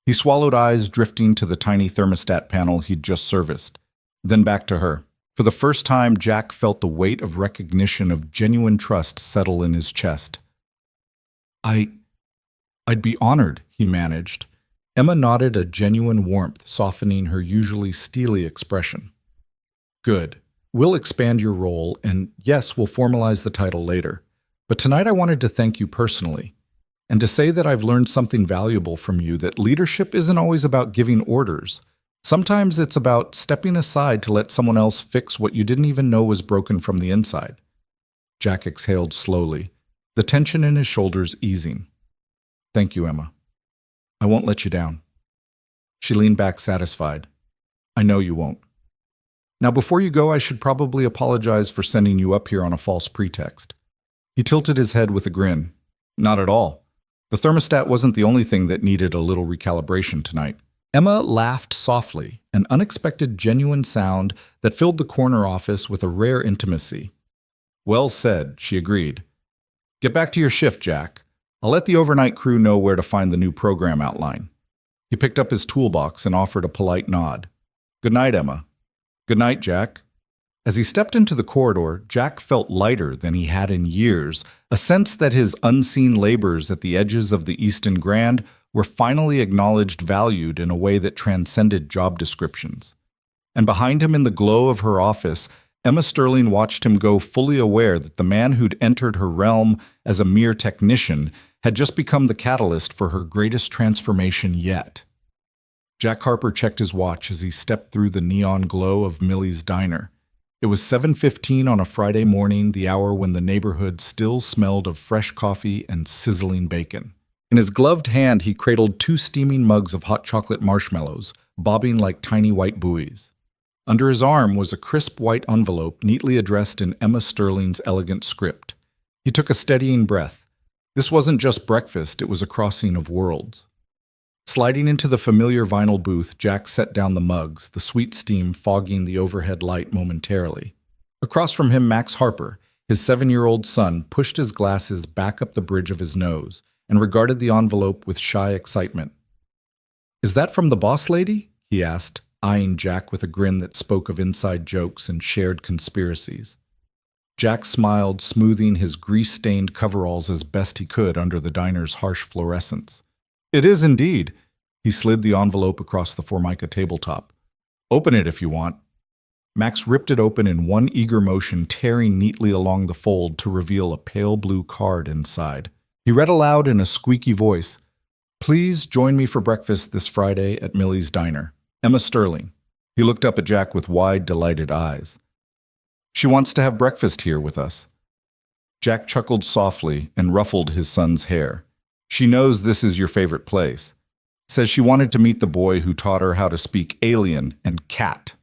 Speaker 1: He swallowed, eyes drifting to the tiny thermostat panel he'd just serviced, then back to her. For the first time, Jack felt the weight of recognition, of genuine trust settle in his chest. I'd be honored, he managed. Emma nodded, a genuine warmth softening her usually steely expression. Good. We'll expand your role, and yes, we'll formalize the title later. But tonight I wanted to thank you personally, and to say that I've learned something valuable from you, that leadership isn't always about giving orders. Sometimes it's about stepping aside to let someone else fix what you didn't even know was broken from the inside. Jack exhaled slowly, the tension in his shoulders easing. Thank you, Emma. I won't let you down. She leaned back satisfied. I know you won't. Now before you go, I should probably apologize for sending you up here on a false pretext. He tilted his head with a grin. Not at all. The thermostat wasn't the only thing that needed a little recalibration tonight. Emma laughed softly, an unexpected, genuine sound that filled the corner office with a rare intimacy. Well said, she agreed. Get back to your shift, Jack. I'll let the overnight crew know where to find the new program outline. He picked up his toolbox and offered a polite nod. Good night, Emma. Good night, Jack. As he stepped into the corridor, Jack felt lighter than he had in years, a sense that his unseen labors at the edges of the Easton Grand were finally acknowledged, valued in a way that transcended job descriptions. And behind him in the glow of her office, Emma Sterling watched him go, fully aware that the man who'd entered her realm as a mere technician had just become the catalyst for her greatest transformation yet. Jack Harper checked his watch as he stepped through the neon glow of Millie's Diner. It was 7:15 on a Friday morning, the hour when the neighborhood still smelled of fresh coffee and sizzling bacon. In his gloved hand, he cradled 2 steaming mugs of hot chocolate marshmallows, bobbing like tiny white buoys. Under his arm was a crisp white envelope neatly addressed in Emma Sterling's elegant script. He took a steadying breath. This wasn't just breakfast, it was a crossing of worlds. Sliding into the familiar vinyl booth, Jack set down the mugs, the sweet steam fogging the overhead light momentarily. Across from him, Max Harper, his 7-year-old son, pushed his glasses back up the bridge of his nose and regarded the envelope with shy excitement. Is that from the boss lady? He asked, eyeing Jack with a grin that spoke of inside jokes and shared conspiracies. Jack smiled, smoothing his grease-stained coveralls as best he could under the diner's harsh fluorescence. It is indeed. He slid the envelope across the Formica tabletop. Open it if you want. Max ripped it open in one eager motion, tearing neatly along the fold to reveal a pale blue card inside. He read aloud in a squeaky voice, "Please join me for breakfast this Friday at Millie's Diner. Emma Sterling." He looked up at Jack with wide, delighted eyes. "She wants to have breakfast here with us." Jack chuckled softly and ruffled his son's hair. "She knows this is your favorite place. Says she wanted to meet the boy who taught her how to speak alien and cat."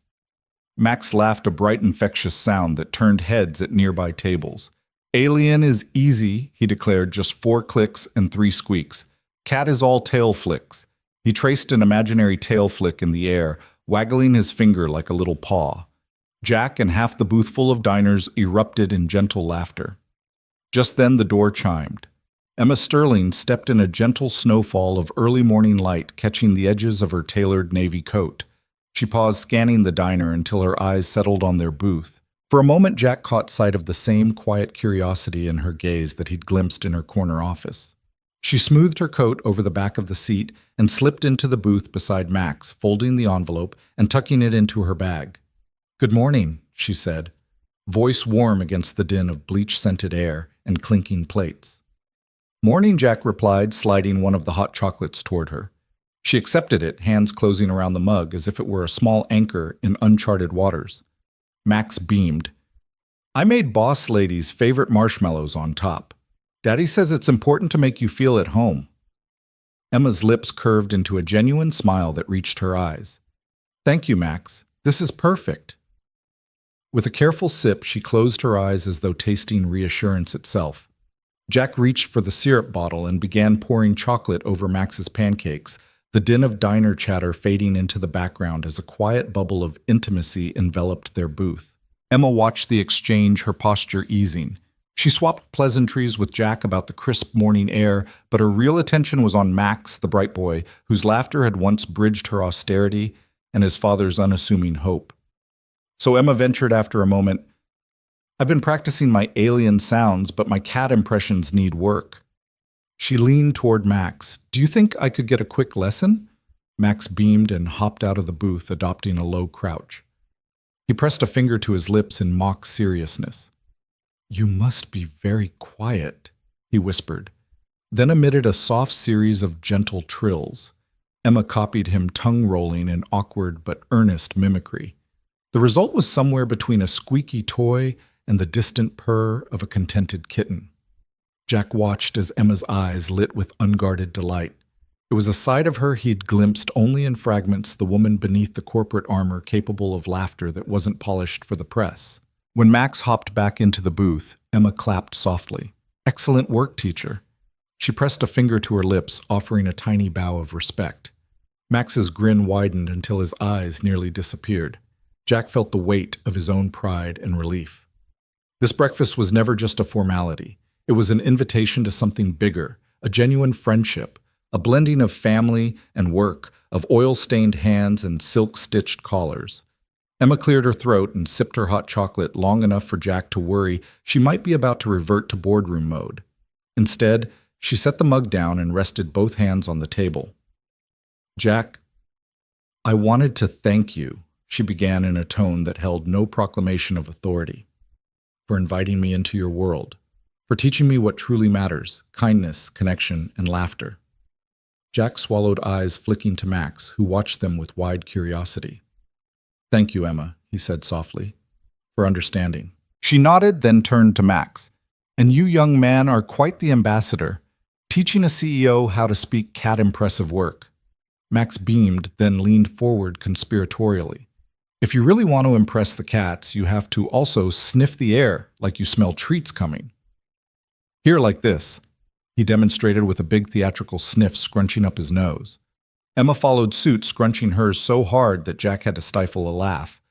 Speaker 1: Max laughed a bright, infectious sound that turned heads at nearby tables. "Alien is easy," he declared, "just 4 clicks and 3 squeaks. Cat is all tail flicks." He traced an imaginary tail flick in the air, waggling his finger like a little paw. Jack and half the booth full of diners erupted in gentle laughter. Just then the door chimed. Emma Sterling stepped in a gentle snowfall of early morning light, catching the edges of her tailored navy coat. She paused, scanning the diner until her eyes settled on their booth. For a moment, Jack caught sight of the same quiet curiosity in her gaze that he'd glimpsed in her corner office. She smoothed her coat over the back of the seat and slipped into the booth beside Max, folding the envelope and tucking it into her bag. "Good morning," she said, voice warm against the din of bleach-scented air and clinking plates. "Morning," Jack replied, sliding one of the hot chocolates toward her. She accepted it, hands closing around the mug as if it were a small anchor in uncharted waters. Max beamed. "I made Boss Lady's favorite marshmallows on top. Daddy says it's important to make you feel at home." Emma's lips curved into a genuine smile that reached her eyes. "Thank you, Max. This is perfect." With a careful sip, she closed her eyes as though tasting reassurance itself. Jack reached for the syrup bottle and began pouring chocolate over Max's pancakes, the din of diner chatter fading into the background as a quiet bubble of intimacy enveloped their booth. Emma watched the exchange, her posture easing. She swapped pleasantries with Jack about the crisp morning air, but her real attention was on Max, the bright boy, whose laughter had once bridged her austerity and his father's unassuming hope. So Emma ventured after a moment, "I've been practicing my alien sounds, but my cat impressions need work." She leaned toward Max. "Do you think I could get a quick lesson?" Max beamed and hopped out of the booth, adopting a low crouch. He pressed a finger to his lips in mock seriousness. "You must be very quiet," he whispered, then emitted a soft series of gentle trills. Emma copied him, tongue-rolling in awkward but earnest mimicry. The result was somewhere between a squeaky toy and the distant purr of a contented kitten. Jack watched as Emma's eyes lit with unguarded delight. It was a side of her he'd glimpsed only in fragments, the woman beneath the corporate armor capable of laughter that wasn't polished for the press. When Max hopped back into the booth, Emma clapped softly. "Excellent work, teacher." She pressed a finger to her lips, offering a tiny bow of respect. Max's grin widened until his eyes nearly disappeared. Jack felt the weight of his own pride and relief. This breakfast was never just a formality. It was an invitation to something bigger, a genuine friendship, a blending of family and work, of oil-stained hands and silk-stitched collars. Emma cleared her throat and sipped her hot chocolate long enough for Jack to worry she might be about to revert to boardroom mode. Instead, she set the mug down and rested both hands on the table. "Jack, I wanted to thank you," she began in a tone that held no proclamation of authority, "for inviting me into your world, for teaching me what truly matters, kindness, connection, and laughter." Jack swallowed, eyes flicking to Max, who watched them with wide curiosity. "Thank you, Emma," he said softly, "for understanding." She nodded, then turned to Max. "And you, young man, are quite the ambassador, teaching a CEO how to speak cat-impressive work." Max beamed, then leaned forward conspiratorially. "If you really want to impress the cats, you have to also sniff the air like you smell treats coming. Here, like this." He demonstrated with a big theatrical sniff, scrunching up his nose. Emma followed suit, scrunching hers so hard that Jack had to stifle a laugh.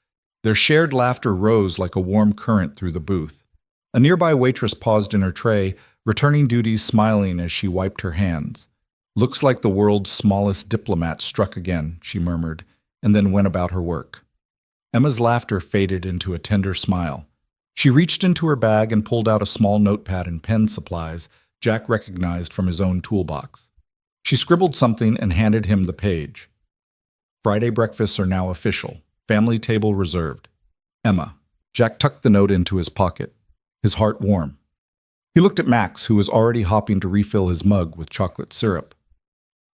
Speaker 1: Their shared laughter rose like a warm current through the booth. A nearby waitress paused in her tray, returning duties, smiling as she wiped her hands. "Looks like the world's smallest diplomat struck again," she murmured, and then went about her work. Emma's laughter faded into a tender smile. She reached into her bag and pulled out a small notepad and pen supplies Jack recognized from his own toolbox. She scribbled something and handed him the page. "Friday breakfasts are now official. Family table reserved. Emma. Jack tucked the note into his pocket, his heart warm. He looked at Max, who was already hopping to refill his mug with chocolate syrup.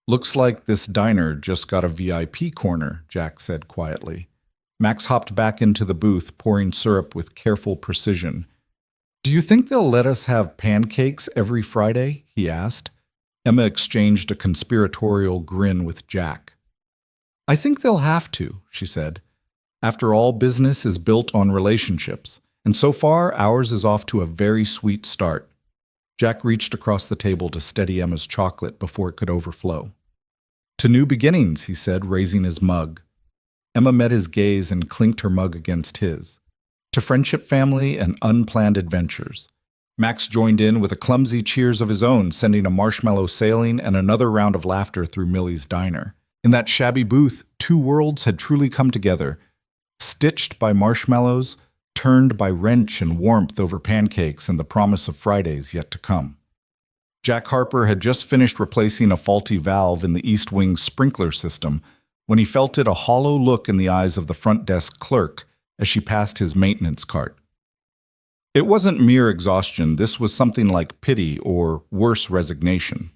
Speaker 1: Looks like this diner just got a VIP corner, Jack said quietly. Max hopped back into the booth, pouring syrup with careful precision. Do you think they'll let us have pancakes every Friday? He asked. Emma exchanged a conspiratorial grin with Jack. I think they'll have to, she said. After all, business is built on relationships, and so far ours is off to a very sweet start. Jack reached across the table to steady Emma's chocolate before it could overflow. To new beginnings, he said, raising his mug. Emma met his gaze and clinked her mug against his. To friendship, family, and unplanned adventures. Max joined in with a clumsy cheers of his own, sending a marshmallow sailing and another round of laughter through Millie's diner. In that shabby booth, two worlds had truly come together, stitched by marshmallows, turned by wrench and warmth over pancakes and the promise of Fridays yet to come. Jack Harper had just finished replacing a faulty valve in the East Wing sprinkler system when he felt it a hollow look in the eyes of the front desk clerk as she passed his maintenance cart. It wasn't mere exhaustion, this was something like pity or, worse, resignation.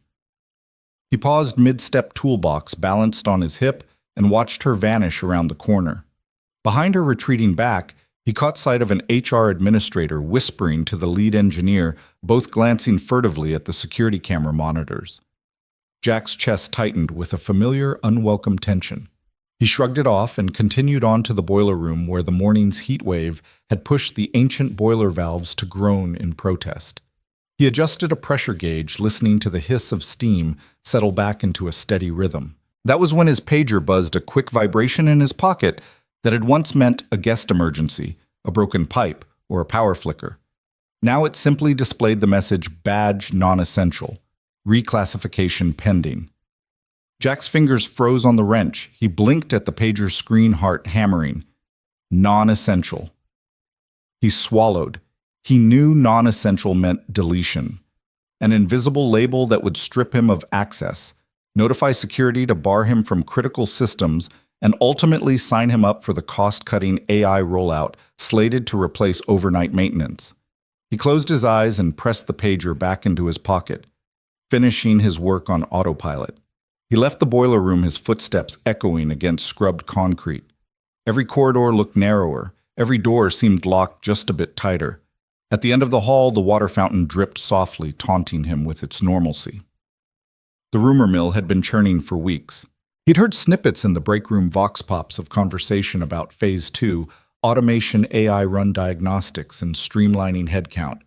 Speaker 1: He paused mid-step toolbox, balanced on his hip, and watched her vanish around the corner. Behind her retreating back, he caught sight of an HR administrator whispering to the lead engineer, both glancing furtively at the security camera monitors. Jack's chest tightened with a familiar, unwelcome tension. He shrugged it off and continued on to the boiler room where the morning's heat wave had pushed the ancient boiler valves to groan in protest. He adjusted a pressure gauge, listening to the hiss of steam settle back into a steady rhythm. That was when his pager buzzed a quick vibration in his pocket that had once meant a guest emergency, a broken pipe, or a power flicker. Now it simply displayed the message "Badge non-essential. Reclassification pending." Jack's fingers froze on the wrench. He blinked at the pager's screen, heart hammering. Non-essential. He swallowed. He knew non-essential meant deletion. An invisible label that would strip him of access, notify security to bar him from critical systems, and ultimately sign him up for the cost-cutting AI rollout slated to replace overnight maintenance. He closed his eyes and pressed the pager back into his pocket, finishing his work on autopilot. He left the boiler room, his footsteps echoing against scrubbed concrete. Every corridor looked narrower. Every door seemed locked just a bit tighter. At the end of the hall, the water fountain dripped softly, taunting him with its normalcy. The rumor mill had been churning for weeks. He'd heard snippets in the break room vox pops of conversation about Phase 2, automation AI-run diagnostics and streamlining headcount.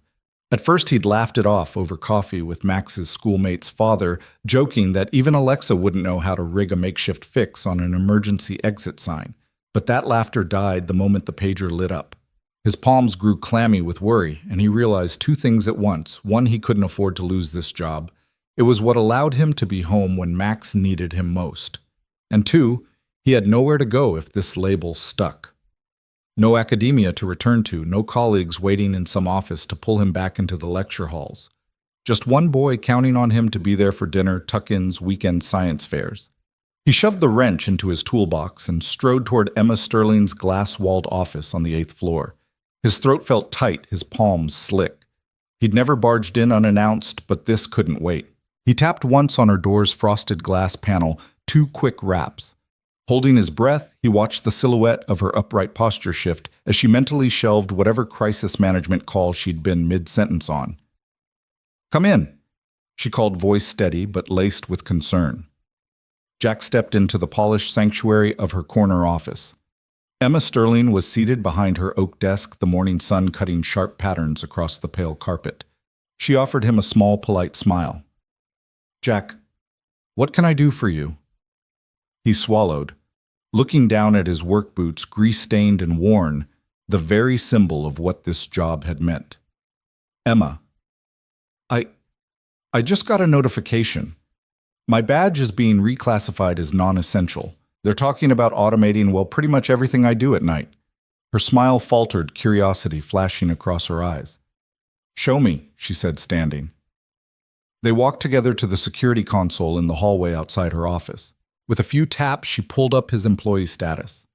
Speaker 1: At first he'd laughed it off over coffee with Max's schoolmate's father, joking that even Alexa wouldn't know how to rig a makeshift fix on an emergency exit sign. But that laughter died the moment the pager lit up. His palms grew clammy with worry, and he realized two things at once. One, he couldn't afford to lose this job. It was what allowed him to be home when Max needed him most. And two, he had nowhere to go if this label stuck. No academia to return to, no colleagues waiting in some office to pull him back into the lecture halls. Just one boy counting on him to be there for dinner, tuck-ins, weekend science fairs. He shoved the wrench into his toolbox and strode toward Emma Sterling's glass-walled office on the 8th floor. His throat felt tight, his palms slick. He'd never barged in unannounced, but this couldn't wait. He tapped once on her door's frosted glass panel, 2 quick raps. Holding his breath, he watched the silhouette of her upright posture shift as she mentally shelved whatever crisis management call she'd been mid-sentence on. "Come in," she called, voice steady but laced with concern. Jack stepped into the polished sanctuary of her corner office. Emma Sterling was seated behind her oak desk, the morning sun cutting sharp patterns across the pale carpet. She offered him a small, polite smile. "Jack, what can I do for you?" He swallowed, looking down at his work boots, grease-stained and worn, the very symbol of what this job had meant. "Emma, I just got a notification. My badge is being reclassified as non-essential. They're talking about automating, well, pretty much everything I do at night." Her smile faltered, curiosity flashing across her eyes. "Show me," she said, standing. They walked together to the security console in the hallway outside her office. With a few taps, she pulled up his employee status.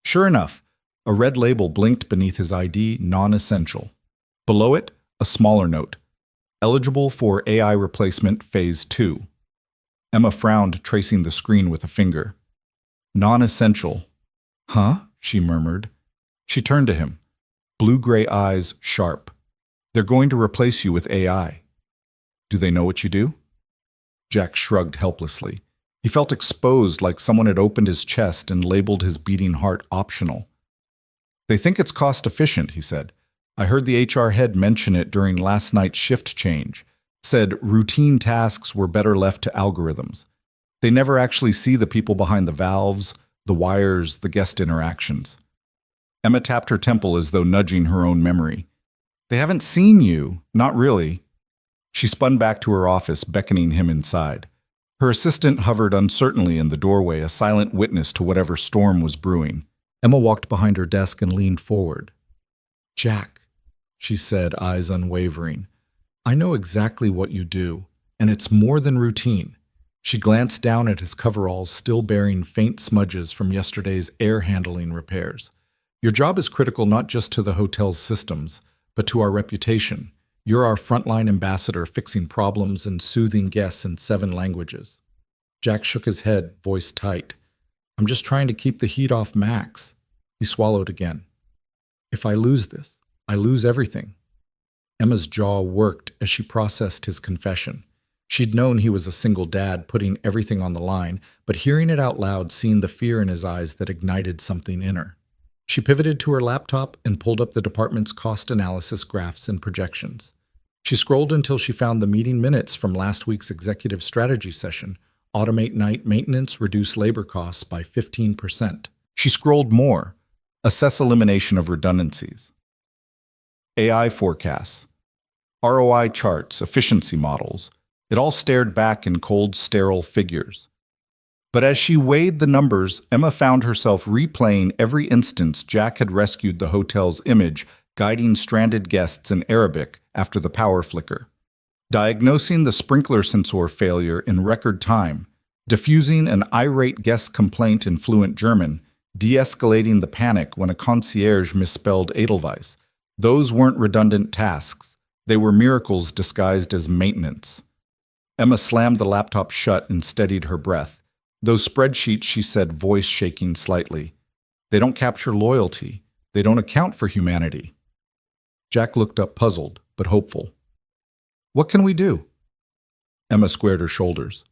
Speaker 1: Sure enough, a red label blinked beneath his ID, non-essential. Below it, a smaller note, eligible for AI replacement phase 2. Emma frowned, tracing the screen with a finger. Non-essential. Huh? She murmured. She turned to him, blue-gray eyes sharp. They're going to replace you with AI. Do they know what you do? Jack shrugged helplessly. He felt exposed, like someone had opened his chest and labeled his beating heart optional. They think it's cost-efficient, he said. I heard the HR head mention it during last night's shift change. Said routine tasks were better left to algorithms. They never actually see the people behind the valves, the wires, the guest interactions. Emma tapped her temple as though nudging her own memory. They haven't seen you, not really. She spun back to her office, beckoning him inside. Her assistant hovered uncertainly in the doorway, a silent witness to whatever storm was brewing. Emma walked behind her desk and leaned forward. Jack, she said, eyes unwavering. I know exactly what you do, and it's more than routine. She glanced down at his coveralls, still bearing faint smudges from yesterday's air handling repairs. Your job is critical not just to the hotel's systems, but to our reputation. You're our frontline ambassador, fixing problems and soothing guests in 7 languages. Jack shook his head, voice tight. I'm just trying to keep the heat off Max. He swallowed again. If I lose this, I lose everything. Emma's jaw worked as she processed his confession. She'd known he was a single dad, putting everything on the line, but hearing it out loud, seeing the fear in his eyes that ignited something in her. She pivoted to her laptop and pulled up the department's cost analysis graphs and projections. She scrolled until she found the meeting minutes from last week's executive strategy session. Automate night maintenance, reduce labor costs by 15%. She scrolled more. Assess elimination of redundancies. AI forecasts. ROI charts, efficiency models. It all stared back in cold, sterile figures. But as she weighed the numbers, Emma found herself replaying every instance Jack had rescued the hotel's image, guiding stranded guests in Arabic after the power flicker, diagnosing the sprinkler sensor failure in record time, diffusing an irate guest complaint in fluent German, de-escalating the panic when a concierge misspelled Edelweiss. Those weren't redundant tasks. They were miracles disguised as maintenance. Emma slammed the laptop shut and steadied her breath. Those spreadsheets, she said, voice shaking slightly. They don't capture loyalty. They don't account for humanity. Jack looked up puzzled, but hopeful. What can we do? Emma squared her shoulders.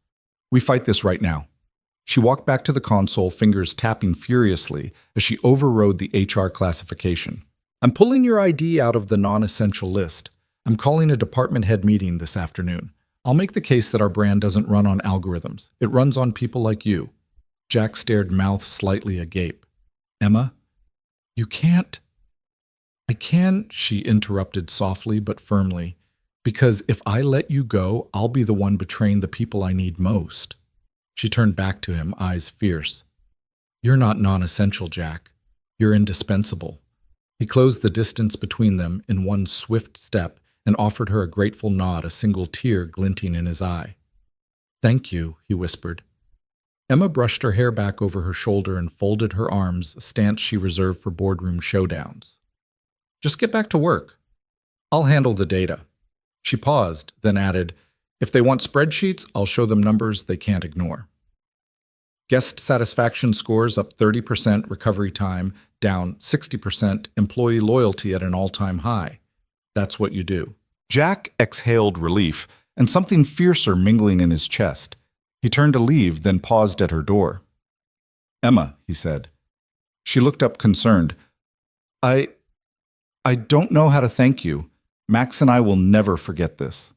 Speaker 1: We fight this right now. She walked back to the console, fingers tapping furiously as she overrode the HR classification. I'm pulling your ID out of the non-essential list. I'm calling a department head meeting this afternoon. I'll make the case that our brand doesn't run on algorithms. It runs on people like you. Jack stared, mouth slightly agape. Emma, you can't. I can, she interrupted softly but firmly, because if I let you go, I'll be the one betraying the people I need most. She turned back to him, eyes fierce. You're not non-essential, Jack. You're indispensable. He closed the distance between them in one swift step and offered her a grateful nod, a single tear glinting in his eye. Thank you, he whispered. Emma brushed her hair back over her shoulder and folded her arms, a stance she reserved for boardroom showdowns. Just get back to work. I'll handle the data. She paused, then added, if they want spreadsheets, I'll show them numbers they can't ignore. Guest satisfaction scores up 30%, recovery time down 60%, employee loyalty at an all-time high. That's what you do. Jack exhaled relief, and something fiercer mingling in his chest. He turned to leave, then paused at her door. Emma, he said. She looked up concerned. I don't know how to thank you. Max and I will never forget this.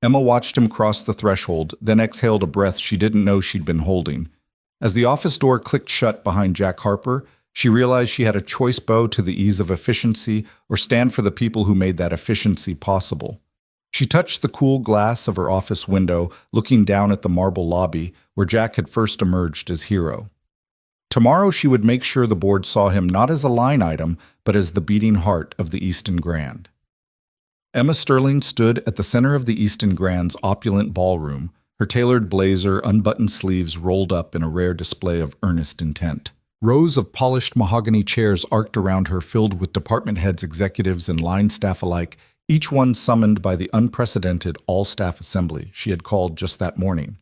Speaker 1: Emma watched him cross the threshold, then exhaled a breath she didn't know she'd been holding. As the office door clicked shut behind Jack Harper, she realized she had a choice: bow to the ease of efficiency or stand for the people who made that efficiency possible. She touched the cool glass of her office window, looking down at the marble lobby where Jack had first emerged as hero. Tomorrow she would make sure the board saw him not as a line item, but as the beating heart of the Easton Grand. Emma Sterling stood at the center of the Easton Grand's opulent ballroom, her tailored blazer, unbuttoned sleeves rolled up in a rare display of earnest intent. Rows of polished mahogany chairs arced around her, filled with department heads, executives, and line staff alike, each one summoned by the unprecedented all-staff assembly she had called just that morning.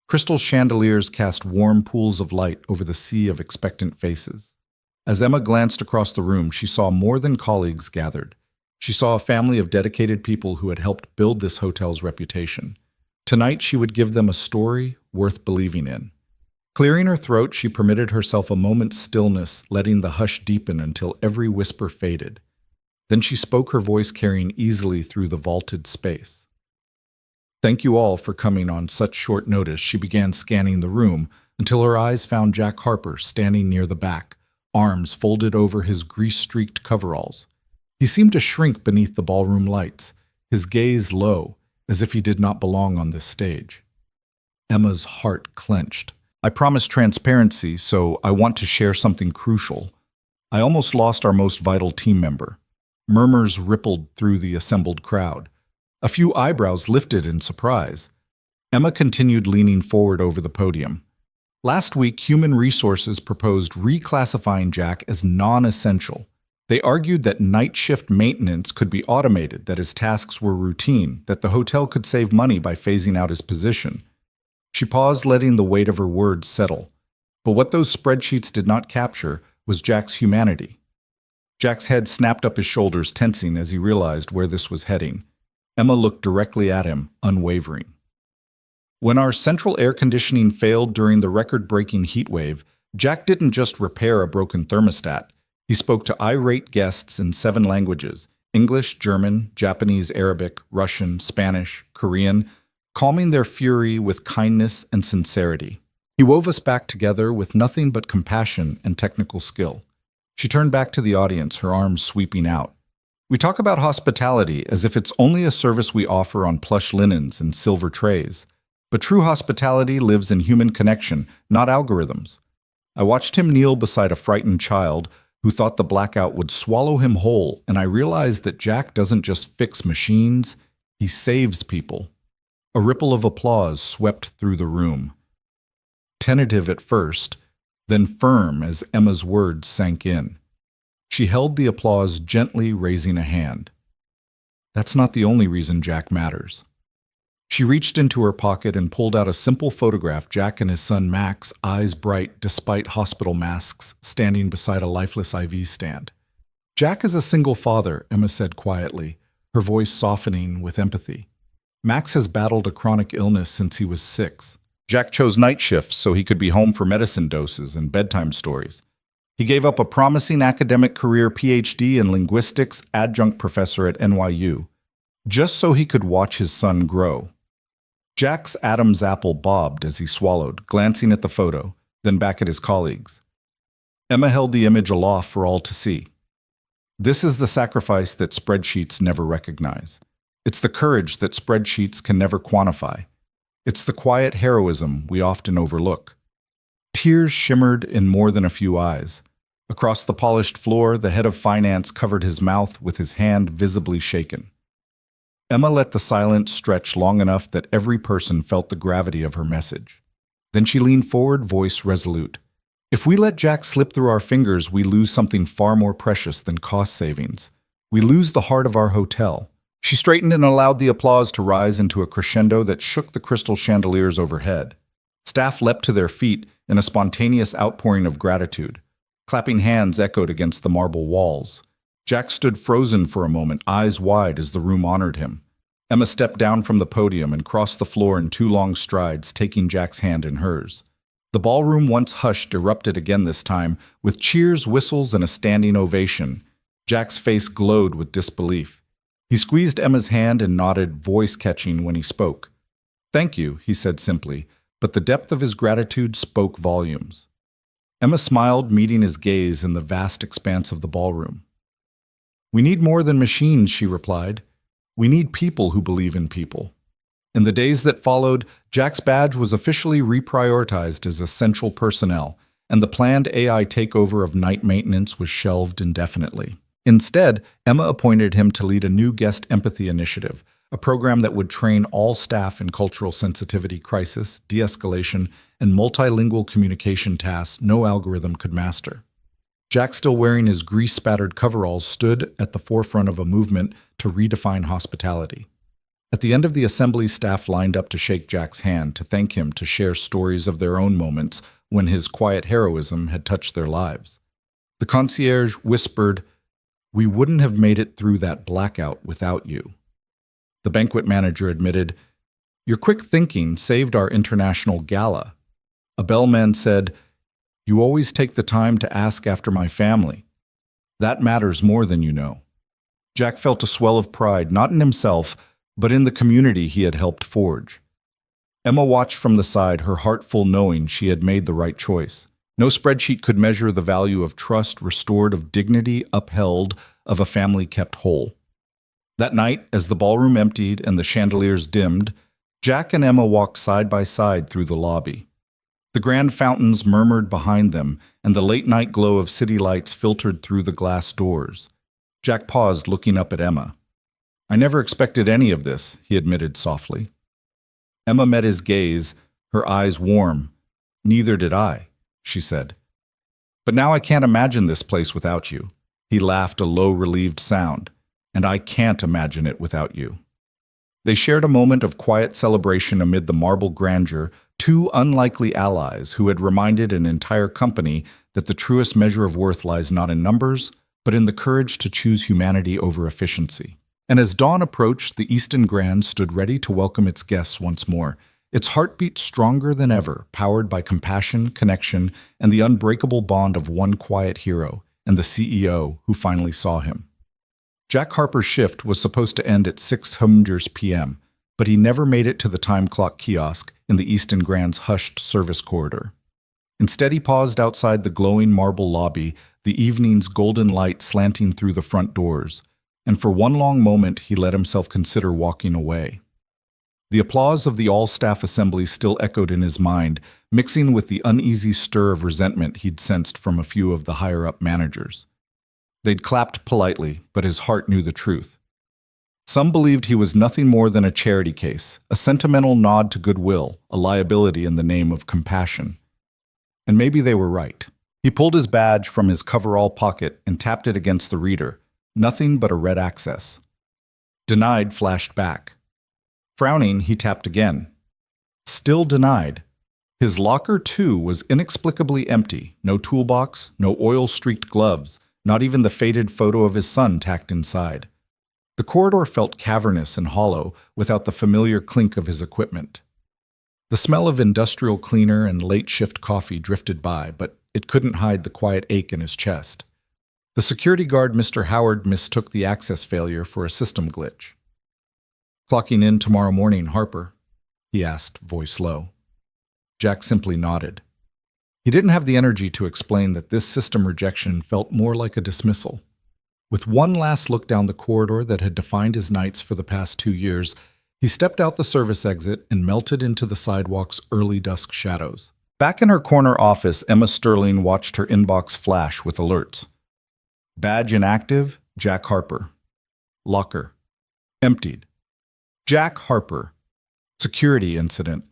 Speaker 1: Crystal chandeliers cast warm pools of light over the sea of expectant faces. As Emma glanced across the room, she saw more than colleagues gathered. She saw a family of dedicated people who had helped build this hotel's reputation. Tonight, she would give them a story worth believing in. Clearing her throat, she permitted herself a moment's stillness, letting the hush deepen until every whisper faded. Then she spoke, her voice carrying easily through the vaulted space. "Thank you all for coming on such short notice." She began scanning the room until her eyes found Jack Harper standing near the back, arms folded over his grease-streaked coveralls. He seemed to shrink beneath the ballroom lights, his gaze low, as if he did not belong on this stage. Emma's heart clenched. "I promised transparency, so I want to share something crucial. I almost lost our most vital team member." Murmurs rippled through the assembled crowd. A few eyebrows lifted in surprise. Emma continued, leaning forward over the podium. "Last week, Human Resources proposed reclassifying Jack as non-essential. They argued that night shift maintenance could be automated, that his tasks were routine, that the hotel could save money by phasing out his position." She paused, letting the weight of her words settle. But what those spreadsheets did not capture was Jack's humanity. Jack's head snapped up his shoulders, tensing as he realized where this was heading. Emma looked directly at him, unwavering. "When our central air conditioning failed during the record-breaking heat wave, Jack didn't just repair a broken thermostat. He spoke to irate guests in 7 languages: English, German, Japanese, Arabic, Russian, Spanish, Korean, calming their fury with kindness and sincerity. He wove us back together with nothing but compassion and technical skill." She turned back to the audience, her arms sweeping out. "We talk about hospitality as if it's only a service we offer on plush linens and silver trays. But true hospitality lives in human connection, not algorithms." I watched him kneel beside a frightened child who thought the blackout would swallow him whole, and I realized that Jack doesn't just fix machines, he saves people. A ripple of applause swept through the room. Tentative at first, then firm as Emma's words sank in. She held the applause, gently raising a hand. "That's not the only reason Jack matters." She reached into her pocket and pulled out a simple photograph, Jack and his son Max, eyes bright despite hospital masks, standing beside a lifeless IV stand. "Jack is a single father," Emma said quietly, her voice softening with empathy. "Max has battled a chronic illness since he was 6. Jack chose night shifts so he could be home for medicine doses and bedtime stories. He gave up a promising academic career, PhD in linguistics, adjunct professor at NYU, just so he could watch his son grow." Jack's Adam's apple bobbed as he swallowed, glancing at the photo, then back at his colleagues. Emma held the image aloft for all to see. "This is the sacrifice that spreadsheets never recognize. It's the courage that spreadsheets can never quantify. It's the quiet heroism we often overlook." Tears shimmered in more than a few eyes. Across the polished floor, the head of finance covered his mouth with his hand visibly shaken. Emma let the silence stretch long enough that every person felt the gravity of her message. Then she leaned forward, voice resolute. "If we let Jack slip through our fingers, we lose something far more precious than cost savings. We lose the heart of our hotel." She straightened and allowed the applause to rise into a crescendo that shook the crystal chandeliers overhead. Staff leapt to their feet in a spontaneous outpouring of gratitude. Clapping hands echoed against the marble walls. Jack stood frozen for a moment, eyes wide as the room honored him. Emma stepped down from the podium and crossed the floor in 2 long strides, taking Jack's hand in hers. The ballroom, once hushed, erupted again this time, with cheers, whistles, and a standing ovation. Jack's face glowed with disbelief. He squeezed Emma's hand and nodded, voice catching when he spoke. "Thank you," he said simply, but the depth of his gratitude spoke volumes. Emma smiled, meeting his gaze in the vast expanse of the ballroom. "We need more than machines," she replied. "We need people who believe in people." In the days that followed, Jack's badge was officially reprioritized as essential personnel, and the planned AI takeover of night maintenance was shelved indefinitely. Instead, Emma appointed him to lead a new guest empathy initiative, a program that would train all staff in cultural sensitivity, crisis, de-escalation, and multilingual communication tasks no algorithm could master. Jack, still wearing his grease-spattered coveralls, stood at the forefront of a movement to redefine hospitality. At the end of the assembly, staff lined up to shake Jack's hand, to thank him, to share stories of their own moments when his quiet heroism had touched their lives. The concierge whispered, "We wouldn't have made it through that blackout without you." The banquet manager admitted, "Your quick thinking saved our international gala." A bellman said, "You always take the time to ask after my family. That matters more than you know." Jack felt a swell of pride, not in himself, but in the community he had helped forge. Emma watched from the side, her heart full, knowing she had made the right choice. No spreadsheet could measure the value of trust restored, of dignity upheld, of a family kept whole. That night, as the ballroom emptied and the chandeliers dimmed, Jack and Emma walked side by side through the lobby. The grand fountains murmured behind them, and the late-night glow of city lights filtered through the glass doors. Jack paused, looking up at Emma. "I never expected any of this," he admitted softly. Emma met his gaze, her eyes warm. "Neither did I," she said. "But now I can't imagine this place without you." He laughed, a low, relieved sound. "And I can't imagine it without you." They shared a moment of quiet celebration amid the marble grandeur, two unlikely allies who had reminded an entire company that the truest measure of worth lies not in numbers, but in the courage to choose humanity over efficiency. And as dawn approached, the Easton Grand stood ready to welcome its guests once more, its heartbeat stronger than ever, powered by compassion, connection, and the unbreakable bond of one quiet hero and the CEO who finally saw him. Jack Harper's shift was supposed to end at 6:00 p.m., but he never made it to the time clock kiosk in the Easton Grand's hushed service corridor. Instead, he paused outside the glowing marble lobby, the evening's golden light slanting through the front doors. And for one long moment he let himself consider walking away. The applause of the all-staff assembly still echoed in his mind, mixing with the uneasy stir of resentment he'd sensed from a few of the higher-up managers. They'd clapped politely, but his heart knew the truth. Some believed he was nothing more than a charity case, a sentimental nod to goodwill, a liability in the name of compassion. And maybe they were right. He pulled his badge from his coverall pocket and tapped it against the reader. Nothing but a red access. Denied flashed back. Frowning, he tapped again. Still denied. His locker, too, was inexplicably empty. No toolbox, no oil-streaked gloves, not even the faded photo of his son tacked inside. The corridor felt cavernous and hollow without the familiar clink of his equipment. The smell of industrial cleaner and late-shift coffee drifted by, but it couldn't hide the quiet ache in his chest. The security guard, Mr. Howard, mistook the access failure for a system glitch. "Clocking in tomorrow morning, Harper?" he asked, voice low. Jack simply nodded. He didn't have the energy to explain that this system rejection felt more like a dismissal. With one last look down the corridor that had defined his nights for the past 2 years, he stepped out the service exit and melted into the sidewalk's early dusk shadows. Back in her corner office, Emma Sterling watched her inbox flash with alerts. Badge inactive, Jack Harper. Locker. Emptied. Jack Harper. Security incident.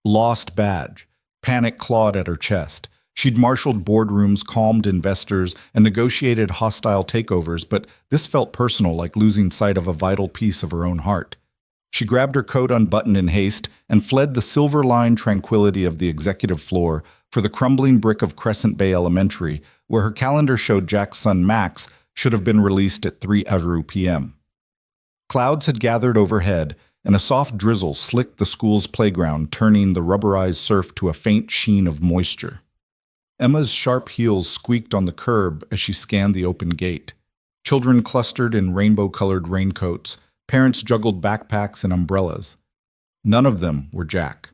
Speaker 1: Lost badge. Panic clawed at her chest. She'd marshaled boardrooms, calmed investors, and negotiated hostile takeovers, but this felt personal, like losing sight of a vital piece of her own heart. She grabbed her coat unbuttoned in haste and fled the silver-lined tranquility of the executive floor for the crumbling brick of Crescent Bay Elementary, where her calendar showed Jack's son Max should have been released at 3:00 p.m. Clouds had gathered overhead, and a soft drizzle slicked the school's playground, turning the rubberized surf to a faint sheen of moisture. Emma's sharp heels squeaked on the curb as she scanned the open gate. Children clustered in rainbow-colored raincoats. Parents juggled backpacks and umbrellas. None of them were Jack.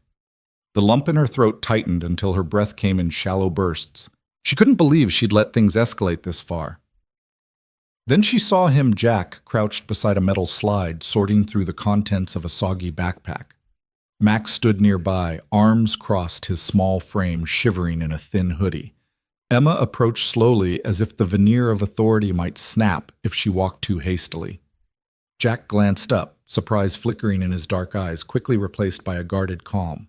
Speaker 1: The lump in her throat tightened until her breath came in shallow bursts. She couldn't believe she'd let things escalate this far. Then she saw him, Jack, crouched beside a metal slide, sorting through the contents of a soggy backpack. Max stood nearby, arms crossed, his small frame shivering in a thin hoodie. Emma approached slowly, as if the veneer of authority might snap if she walked too hastily. Jack glanced up, surprise flickering in his dark eyes, quickly replaced by a guarded calm.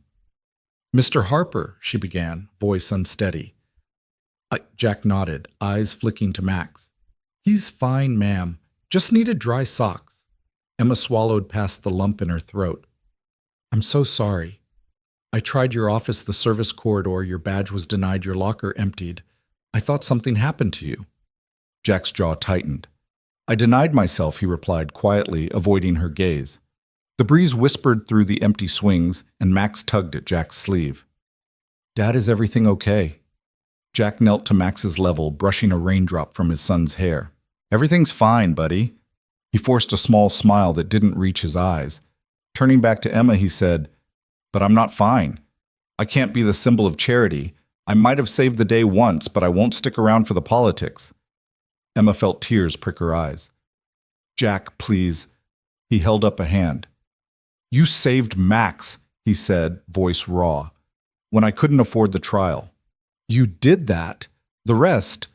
Speaker 1: "Mr. Harper," she began, voice unsteady. Jack nodded, eyes flicking to Max. "He's fine, ma'am. Just needed dry socks." Emma swallowed past the lump in her throat. "I'm so sorry. I tried your office, the service corridor, your badge was denied, your locker emptied. I thought something happened to you." Jack's jaw tightened. "I denied myself," he replied quietly, avoiding her gaze. The breeze whispered through the empty swings, and Max tugged at Jack's sleeve. "Dad, is everything okay?" Jack knelt to Max's level, brushing a raindrop from his son's hair. "Everything's fine, buddy." He forced a small smile that didn't reach his eyes. Turning back to Emma, he said, "But I'm not fine. I can't be the symbol of charity. I might have saved the day once, but I won't stick around for the politics." Emma felt tears prick her eyes. "Jack, please." He held up a hand. "You saved Max," he said, voice raw, "when I couldn't afford the trial. You did that. The rest,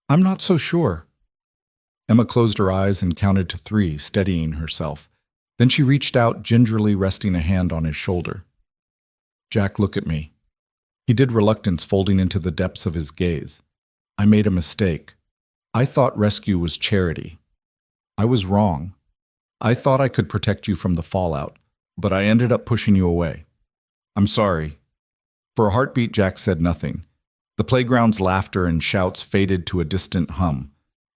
Speaker 1: I'm not so sure." Emma closed her eyes and counted to 3, steadying herself. Then she reached out, gingerly resting a hand on his shoulder. "Jack, look at me." He did, reluctance folding into the depths of his gaze. "I made a mistake. I thought rescue was charity. I was wrong. I thought I could protect you from the fallout, but I ended up pushing you away. I'm sorry." For a heartbeat, Jack said nothing. The playground's laughter and shouts faded to a distant hum.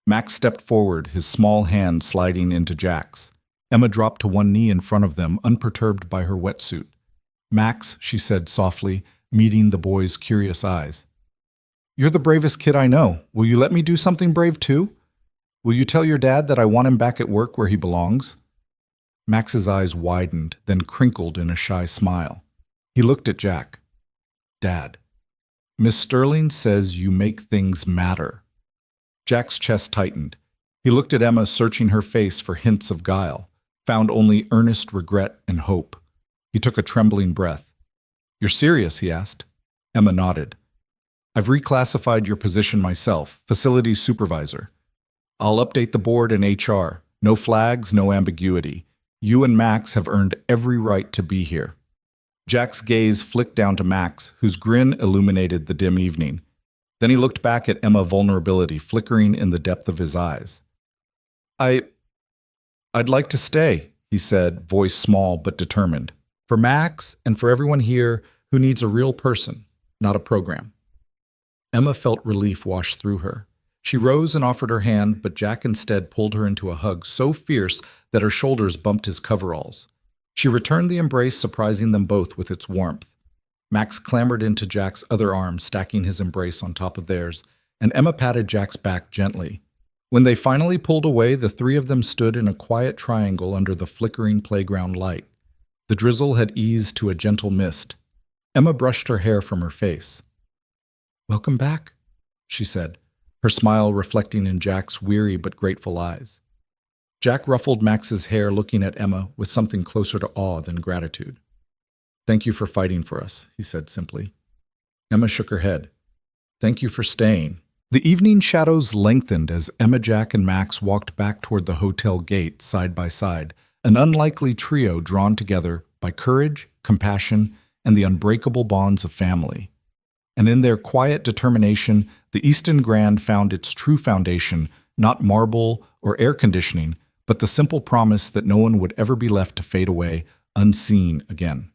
Speaker 1: Max stepped forward, his small hand sliding into Jack's. Emma dropped to one knee in front of them, unperturbed by her wetsuit. "Max," she said softly, meeting the boy's curious eyes. "You're the bravest kid I know. Will you let me do something brave too? Will you tell your dad that I want him back at work where he belongs?" Max's eyes widened, then crinkled in a shy smile. He looked at Jack. "Dad, Miss Sterling says you make things matter." Jack's chest tightened. He looked at Emma, searching her face for hints of guile, found only earnest regret and hope. He took a trembling breath. "You're serious?" he asked. Emma nodded. "I've reclassified your position myself, facilities supervisor. I'll update the board and HR. No flags, no ambiguity. You and Max have earned every right to be here." Jack's gaze flicked down to Max, whose grin illuminated the dim evening. Then he looked back at Emma, vulnerability flickering in the depth of his eyes. I'd like to stay," he said, voice small but determined. "For Max and for everyone here who needs a real person, not a program." Emma felt relief wash through her. She rose and offered her hand, but Jack instead pulled her into a hug so fierce that her shoulders bumped his coveralls. She returned the embrace, surprising them both with its warmth. Max clambered into Jack's other arm, stacking his embrace on top of theirs, and Emma patted Jack's back gently. When they finally pulled away, the 3 of them stood in a quiet triangle under the flickering playground light. The drizzle had eased to a gentle mist. Emma brushed her hair from her face. "Welcome back," she said, her smile reflecting in Jack's weary but grateful eyes. Jack ruffled Max's hair, looking at Emma with something closer to awe than gratitude. "Thank you for fighting for us," he said simply. Emma shook her head. "Thank you for staying." The evening shadows lengthened as Emma, Jack, and Max walked back toward the hotel gate, side by side, an unlikely trio drawn together by courage, compassion, and the unbreakable bonds of family. And in their quiet determination, the Easton Grand found its true foundation, not marble or air conditioning, but the simple promise that no one would ever be left to fade away unseen again.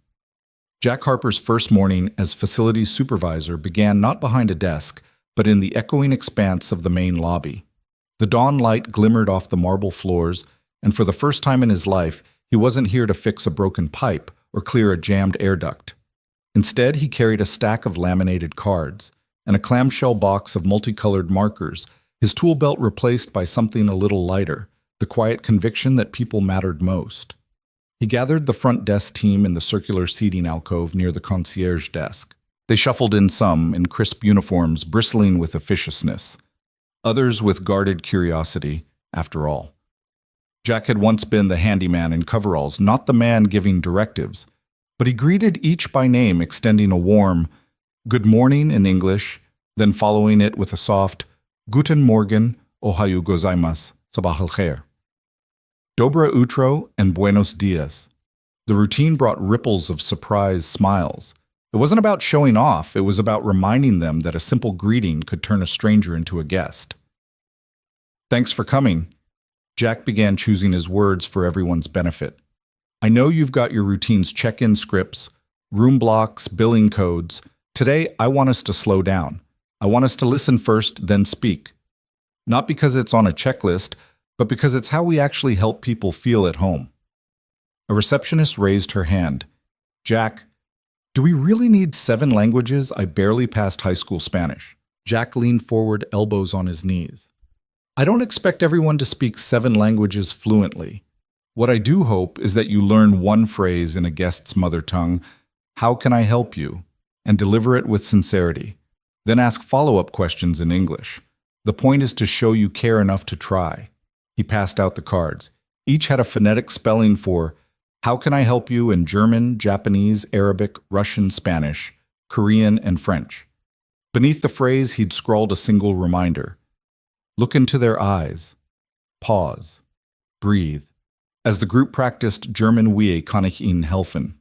Speaker 1: Jack Harper's first morning as facilities supervisor began not behind a desk, but in the echoing expanse of the main lobby. The dawn light glimmered off the marble floors, and for the first time in his life, he wasn't here to fix a broken pipe or clear a jammed air duct. Instead, he carried a stack of laminated cards and a clamshell box of multicolored markers, his tool belt replaced by something a little lighter, the quiet conviction that people mattered most. He gathered the front desk team in the circular seating alcove near the concierge desk. They shuffled in, some in crisp uniforms bristling with officiousness, others with guarded curiosity, after all. Jack had once been the handyman in coveralls, not the man giving directives, but he greeted each by name, extending a warm "good morning" in English, then following it with a soft "Guten Morgen, Ohayo gozaimasu, sabah al-khair." Dobra utro and buenos dias. The routine brought ripples of surprised smiles. It wasn't about showing off, it was about reminding them that a simple greeting could turn a stranger into a guest. Thanks for coming. Jack began choosing his words for everyone's benefit. I know you've got your routine's check-in scripts, room blocks, billing codes. Today, I want us to slow down. I want us to listen first, then speak. Not because it's on a checklist, but because it's how we actually help people feel at home. A receptionist raised her hand. Jack, do we really need 7 languages? I barely passed high school Spanish. Jack leaned forward, elbows on his knees. I don't expect everyone to speak 7 languages fluently. What I do hope is that you learn one phrase in a guest's mother tongue, how can I help you, and deliver it with sincerity. Then ask follow-up questions in English. The point is to show you care enough to try. He passed out the cards. Each had a phonetic spelling for how can I help you in German, Japanese, Arabic, Russian, Spanish, Korean, and French. Beneath the phrase, he'd scrawled a single reminder. Look into their eyes. Pause. Breathe. As the group practiced German Wie kann ich Ihnen helfen?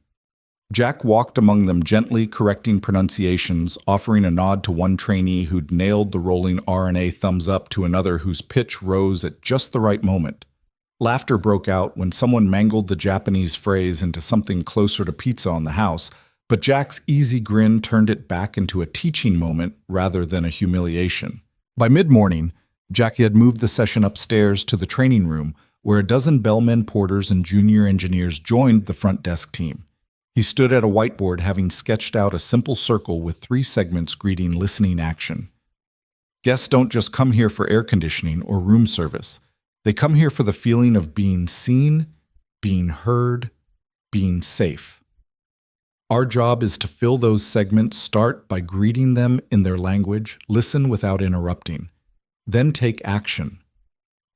Speaker 1: Jack walked among them gently, correcting pronunciations, offering a nod to one trainee who'd nailed the rolling R&A thumbs up to another whose pitch rose at just the right moment. Laughter broke out when someone mangled the Japanese phrase into something closer to pizza on the house, but Jack's easy grin turned it back into a teaching moment rather than a humiliation. By mid-morning, Jackie had moved the session upstairs to the training room, where a dozen bellmen, porters, and junior engineers joined the front desk team. He stood at a whiteboard having sketched out a simple circle with 3 segments greeting listening action. Guests don't just come here for air conditioning or room service. They come here for the feeling of being seen, being heard, being safe. Our job is to fill those segments, start by greeting them in their language, listen without interrupting, then take action.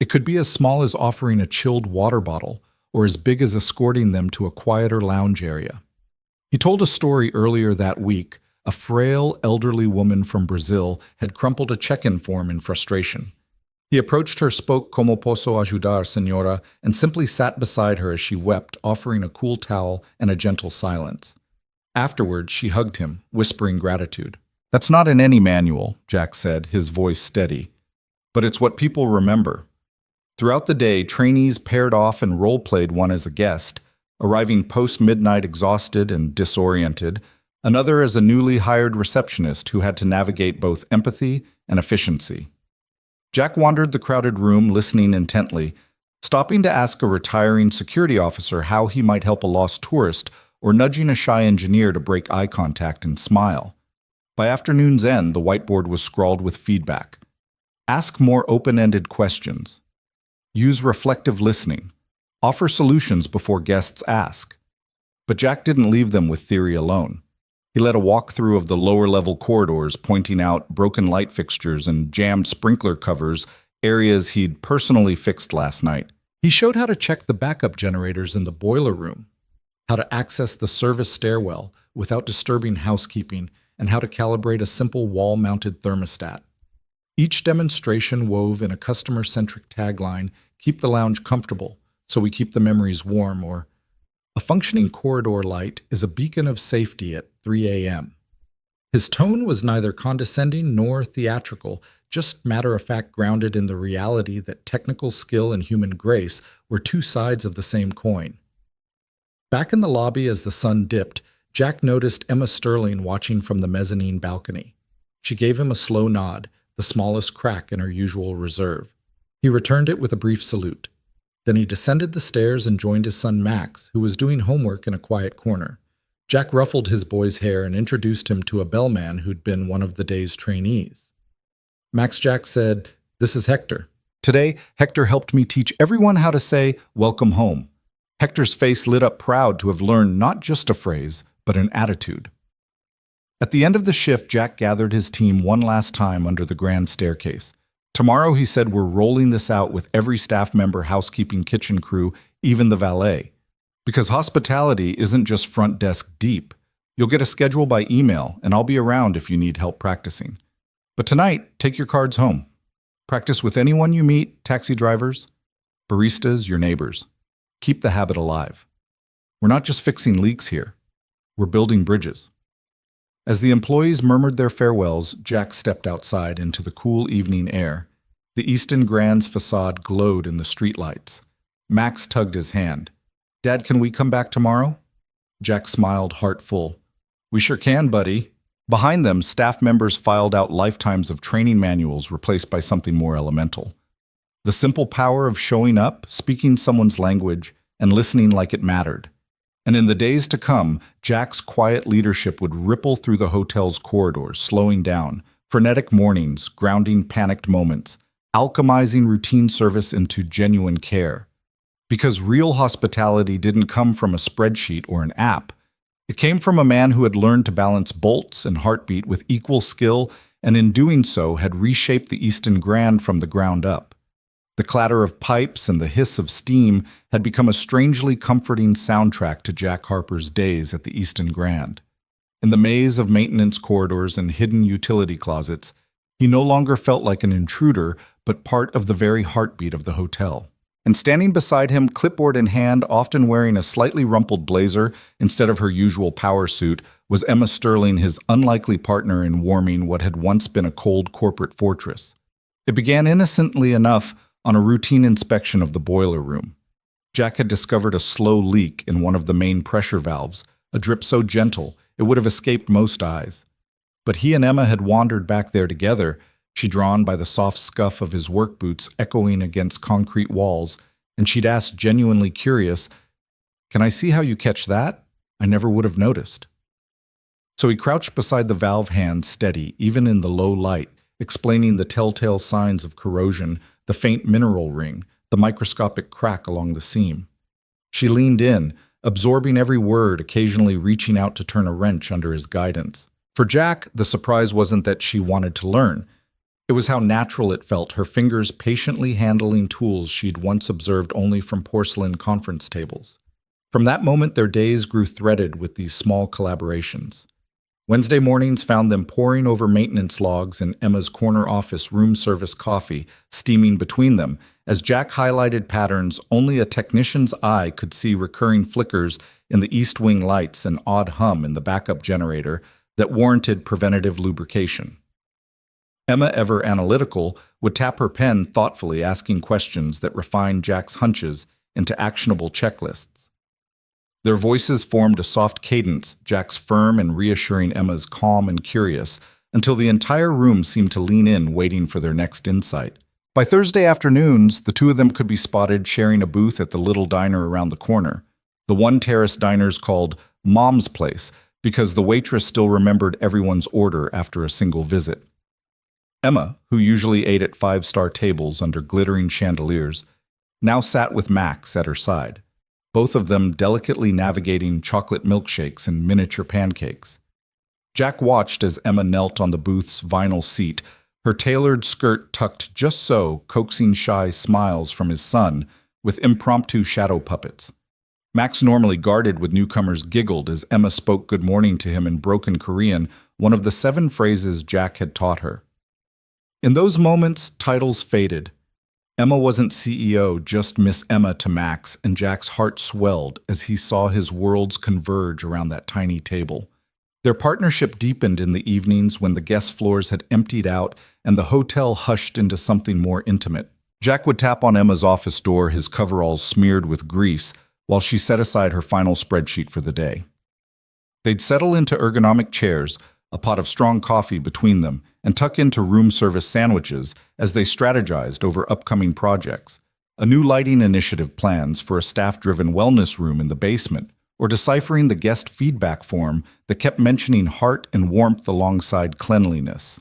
Speaker 1: It could be as small as offering a chilled water bottle, or as big as escorting them to a quieter lounge area. He told a story earlier that week. A frail, elderly woman from Brazil had crumpled a check-in form in frustration. He approached her, spoke "Como posso ajudar, señora," and simply sat beside her as she wept, offering a cool towel and a gentle silence. Afterwards, she hugged him, whispering gratitude. That's not in any manual, Jack said, his voice steady. But it's what people remember. Throughout the day, trainees paired off and role-played one as a guest, arriving post-midnight exhausted and disoriented, another as a newly hired receptionist who had to navigate both empathy and efficiency. Jack wandered the crowded room, listening intently, stopping to ask a retiring security officer how he might help a lost tourist or nudging a shy engineer to break eye contact and smile. By afternoon's end, the whiteboard was scrawled with feedback. Ask more open-ended questions. Use reflective listening. Offer solutions before guests ask. But Jack didn't leave them with theory alone. He led a walkthrough of the lower-level corridors, pointing out broken light fixtures and jammed sprinkler covers, areas he'd personally fixed last night. He showed how to check the backup generators in the boiler room, how to access the service stairwell without disturbing housekeeping, and how to calibrate a simple wall-mounted thermostat. Each demonstration wove in a customer-centric tagline, "Keep the lounge comfortable, so we keep the memories warm," or "A functioning corridor light is a beacon of safety at 3 a.m. His tone was neither condescending nor theatrical, just matter-of-fact, grounded in the reality that technical skill and human grace were 2 sides of the same coin. Back in the lobby as the sun dipped, Jack noticed Emma Sterling watching from the mezzanine balcony. She gave him a slow nod, the smallest crack in her usual reserve. He returned it with a brief salute. Then he descended the stairs and joined his son Max, who was doing homework in a quiet corner. Jack ruffled his boy's hair and introduced him to a bellman who'd been one of the day's trainees. Max Jack said, "This is Hector. Today, Hector helped me teach everyone how to say, 'Welcome home.'" Hector's face lit up, proud to have learned not just a phrase, but an attitude. At the end of the shift, Jack gathered his team one last time under the grand staircase. Tomorrow, he said, we're rolling this out with every staff member, housekeeping, kitchen crew, even the valet. Because hospitality isn't just front desk deep. You'll get a schedule by email, and I'll be around if you need help practicing. But tonight, take your cards home. Practice with anyone you meet, taxi drivers, baristas, your neighbors. keep the habit alive. We're not just fixing leaks here. We're building bridges. As the employees murmured their farewells, Jack stepped outside into the cool evening air. The Easton Grand's facade glowed in the streetlights. Max tugged his hand. "Dad, can we come back tomorrow?" Jack smiled, heart full. "We sure can, buddy." Behind them, staff members filed out lifetimes of training manuals replaced by something more elemental. The simple power of showing up, speaking someone's language, and listening like it mattered. And in the days to come, Jack's quiet leadership would ripple through the hotel's corridors, slowing down, frenetic mornings, grounding panicked moments, alchemizing routine service into genuine care. Because real hospitality didn't come from a spreadsheet or an app. It came from a man who had learned to balance bolts and heartbeat with equal skill, and in doing so had reshaped the Easton Grand from the ground up. The clatter of pipes and the hiss of steam had become a strangely comforting soundtrack to Jack Harper's days at the Easton Grand. In the maze of maintenance corridors and hidden utility closets, he no longer felt like an intruder, but part of the very heartbeat of the hotel. And standing beside him, clipboard in hand, often wearing a slightly rumpled blazer instead of her usual power suit, was Emma Sterling, his unlikely partner in warming what had once been a cold corporate fortress. It began innocently enough on a routine inspection of the boiler room. Jack had discovered a slow leak in one of the main pressure valves, a drip so gentle it would have escaped most eyes. But he and Emma had wandered back there together, she drawn by the soft scuff of his work boots echoing against concrete walls, and she'd asked, genuinely curious, "Can I see how you catch that? I never would have noticed." So he crouched beside the valve hand, steady, even in the low light, explaining the telltale signs of corrosion, the faint mineral ring, the microscopic crack along the seam. She leaned in, absorbing every word, occasionally reaching out to turn a wrench under his guidance. For Jack, the surprise wasn't that she wanted to learn. It was how natural it felt, her fingers patiently handling tools she'd once observed only from porcelain conference tables. From that moment, their days grew threaded with these small collaborations. Wednesday mornings found them poring over maintenance logs and Emma's corner office room service coffee steaming between them, as Jack highlighted patterns only a technician's eye could see, recurring flickers in the east wing lights and odd hum in the backup generator that warranted preventative lubrication. Emma, ever analytical, would tap her pen thoughtfully, asking questions that refined Jack's hunches into actionable checklists. Their voices formed a soft cadence, Jack's firm and reassuring, Emma's calm and curious, until the entire room seemed to lean in, waiting for their next insight. By Thursday afternoons, the two of them could be spotted sharing a booth at the little diner around the corner. The one-terrace diners called Mom's Place, because the waitress still remembered everyone's order after a single visit. Emma, who usually ate at five-star tables under glittering chandeliers, now sat with Max at her side, both of them delicately navigating chocolate milkshakes and miniature pancakes. Jack watched as Emma knelt on the booth's vinyl seat, her tailored skirt tucked just so, coaxing shy smiles from his son with impromptu shadow puppets. Max, normally guarded with newcomers, giggled as Emma spoke good morning to him in broken Korean, one of the 7 phrases Jack had taught her. In those moments, titles faded. Emma wasn't CEO, just Miss Emma to Max, and Jack's heart swelled as he saw his worlds converge around that tiny table. Their partnership deepened in the evenings when the guest floors had emptied out and the hotel hushed into something more intimate. Jack would tap on Emma's office door, his coveralls smeared with grease, while she set aside her final spreadsheet for the day. They'd settle into ergonomic chairs, a pot of strong coffee between them, and tuck into room service sandwiches as they strategized over upcoming projects, a new lighting initiative plans for a staff-driven wellness room in the basement, or deciphering the guest feedback form that kept mentioning heart and warmth alongside cleanliness.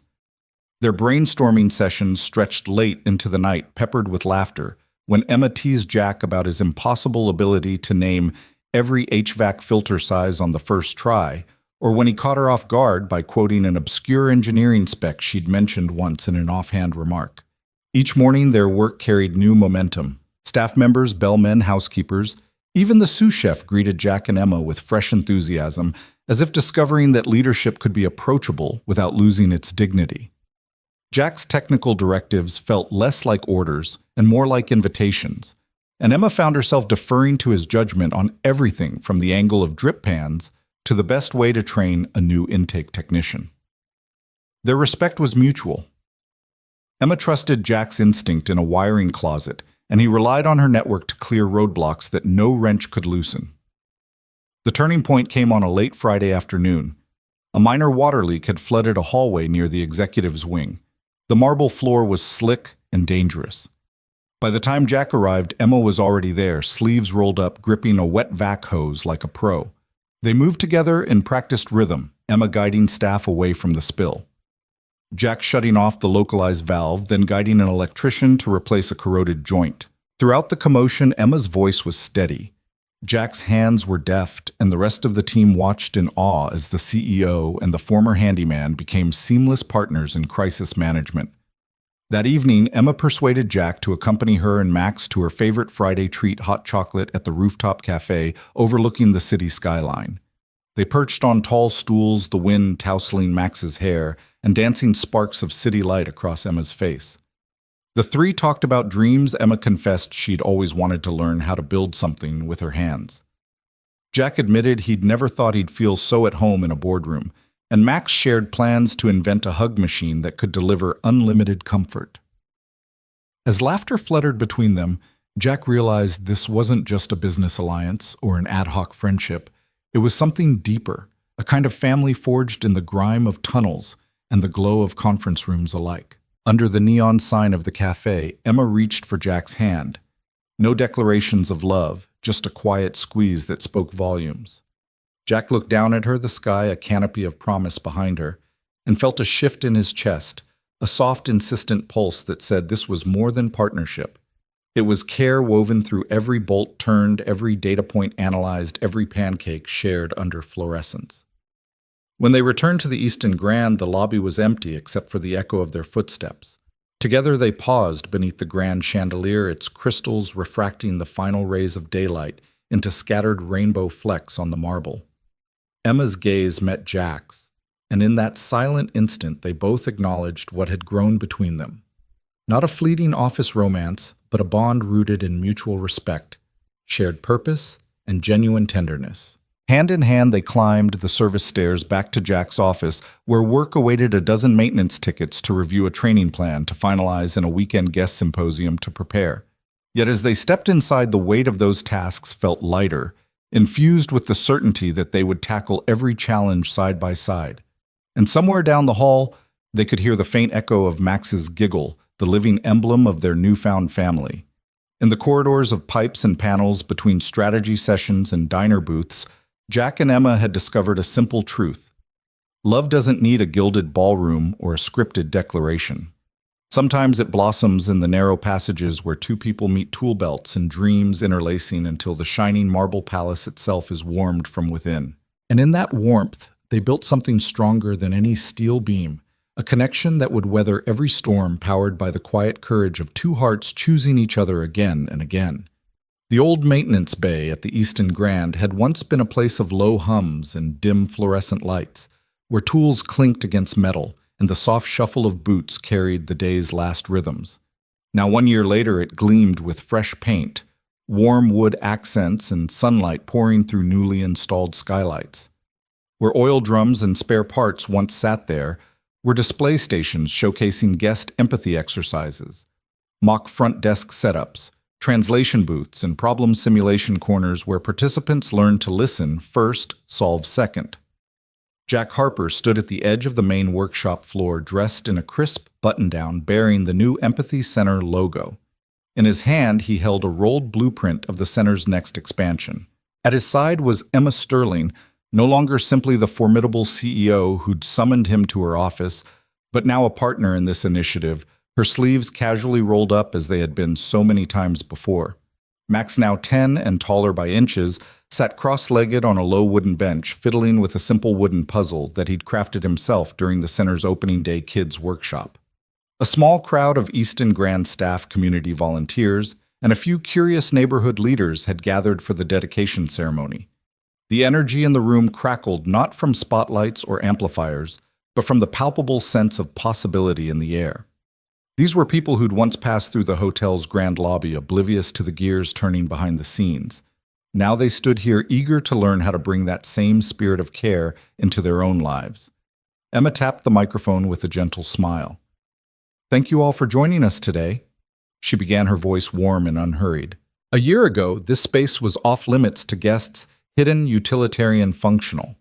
Speaker 1: Their brainstorming sessions stretched late into the night, peppered with laughter, when Emma teased Jack about his impossible ability to name every HVAC filter size on the first try, or when he caught her off guard by quoting an obscure engineering spec she'd mentioned once in an offhand remark. Each morning, their work carried new momentum. Staff members, bellmen, housekeepers, even the sous chef greeted Jack and Emma with fresh enthusiasm, as if discovering that leadership could be approachable without losing its dignity. Jack's technical directives felt less like orders and more like invitations, and Emma found herself deferring to his judgment on everything from the angle of drip pans to the best way to train a new intake technician. Their respect was mutual. Emma trusted Jack's instinct in a wiring closet, and he relied on her network to clear roadblocks that no wrench could loosen. The turning point came on a late Friday afternoon. A minor water leak had flooded a hallway near the executive's wing. The marble floor was slick and dangerous. By the time Jack arrived, Emma was already there, sleeves rolled up, gripping a wet vac hose like a pro. They moved together in practiced rhythm, Emma guiding staff away from the spill. Jack shutting off the localized valve, then guiding an electrician to replace a corroded joint. Throughout the commotion, Emma's voice was steady. Jack's hands were deft, and the rest of the team watched in awe as the CEO and the former handyman became seamless partners in crisis management. That evening, Emma persuaded Jack to accompany her and Max to her favorite Friday treat, hot chocolate at the rooftop cafe overlooking the city skyline. They perched on tall stools, the wind tousling Max's hair and dancing sparks of city light across Emma's face. The three talked about dreams. Emma confessed she'd always wanted to learn how to build something with her hands. Jack admitted he'd never thought he'd feel so at home in a boardroom, and Max shared plans to invent a hug machine that could deliver unlimited comfort. As laughter fluttered between them, Jack realized this wasn't just a business alliance or an ad hoc friendship. It was something deeper, a kind of family forged in the grime of tunnels and the glow of conference rooms alike. Under the neon sign of the cafe, Emma reached for Jack's hand. No declarations of love, just a quiet squeeze that spoke volumes. Jack looked down at her, the sky a canopy of promise behind her, and felt a shift in his chest, a soft, insistent pulse that said this was more than partnership. It was care woven through every bolt turned, every data point analyzed, every pancake shared under fluorescence. When they returned to the Easton Grand, the lobby was empty except for the echo of their footsteps. Together they paused beneath the grand chandelier, its crystals refracting the final rays of daylight into scattered rainbow flecks on the marble. Emma's gaze met Jack's, and in that silent instant they both acknowledged what had grown between them. Not a fleeting office romance, but a bond rooted in mutual respect, shared purpose, and genuine tenderness. Hand in hand, they climbed the service stairs back to Jack's office, where work awaited a dozen maintenance tickets to review a training plan to finalize and a weekend guest symposium to prepare. Yet as they stepped inside, the weight of those tasks felt lighter, infused with the certainty that they would tackle every challenge side by side. And somewhere down the hall, they could hear the faint echo of Max's giggle, the living emblem of their newfound family. In the corridors of pipes and panels between strategy sessions and diner booths, Jack and Emma had discovered a simple truth. Love doesn't need a gilded ballroom or a scripted declaration. Sometimes it blossoms in the narrow passages where two people meet, tool belts and dreams interlacing until the shining marble palace itself is warmed from within. And in that warmth, they built something stronger than any steel beam, a connection that would weather every storm, powered by the quiet courage of two hearts choosing each other again and again. The old maintenance bay at the Easton Grand had once been a place of low hums and dim fluorescent lights, where tools clinked against metal and the soft shuffle of boots carried the day's last rhythms. Now 1 year later it gleamed with fresh paint, warm wood accents and sunlight pouring through newly installed skylights. Where oil drums and spare parts once sat there were display stations showcasing guest empathy exercises, mock front desk setups, translation booths, and problem simulation corners where participants learned to listen first, solve second. Jack Harper stood at the edge of the main workshop floor, dressed in a crisp button-down bearing the new Empathy Center logo. In his hand, he held a rolled blueprint of the center's next expansion. At his side was Emma Sterling, no longer simply the formidable CEO who'd summoned him to her office, but now a partner in this initiative, her sleeves casually rolled up as they had been so many times before. Max, now 10 and taller by inches, sat cross-legged on a low wooden bench, fiddling with a simple wooden puzzle that he'd crafted himself during the center's opening day kids' workshop. A small crowd of Easton Grand staff, community volunteers, and a few curious neighborhood leaders had gathered for the dedication ceremony. The energy in the room crackled not from spotlights or amplifiers, but from the palpable sense of possibility in the air. These were people who'd once passed through the hotel's grand lobby, oblivious to the gears turning behind the scenes. Now they stood here eager to learn how to bring that same spirit of care into their own lives. Emma tapped the microphone with a gentle smile. "Thank you all for joining us today." She began, her voice warm and unhurried. A year ago, this space was off-limits to guests, hidden, utilitarian, functional.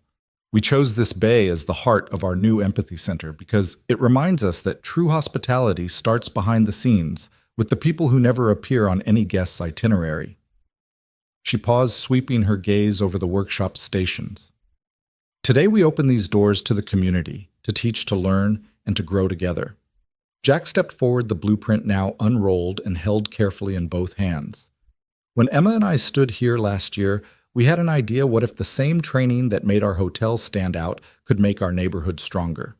Speaker 1: We chose this bay as the heart of our new Empathy Center because it reminds us that true hospitality starts behind the scenes, with the people who never appear on any guest's itinerary. She paused, sweeping her gaze over the workshop stations. Today we open these doors to the community, to teach, to learn, and to grow together. Jack stepped forward, the blueprint now unrolled and held carefully in both hands. When Emma and I stood here last year, we had an idea: what if the same training that made our hotel stand out could make our neighborhood stronger?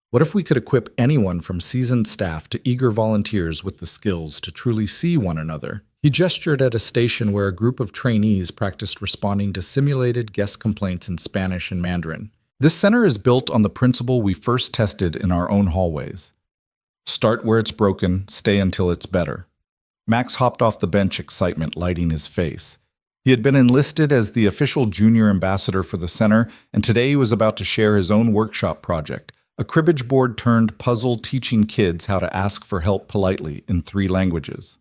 Speaker 1: What if we could equip anyone from seasoned staff to eager volunteers with the skills to truly see one another? He gestured at a station where a group of trainees practiced responding to simulated guest complaints in Spanish and Mandarin. This center is built on the principle we first tested in our own hallways. Start where it's broken, stay until it's better. Max hopped off the bench, excitement lighting his face. He had been enlisted as the official junior ambassador for the center, and today he was about to share his own workshop project, a cribbage board turned puzzle teaching kids how to ask for help politely in 3 languages.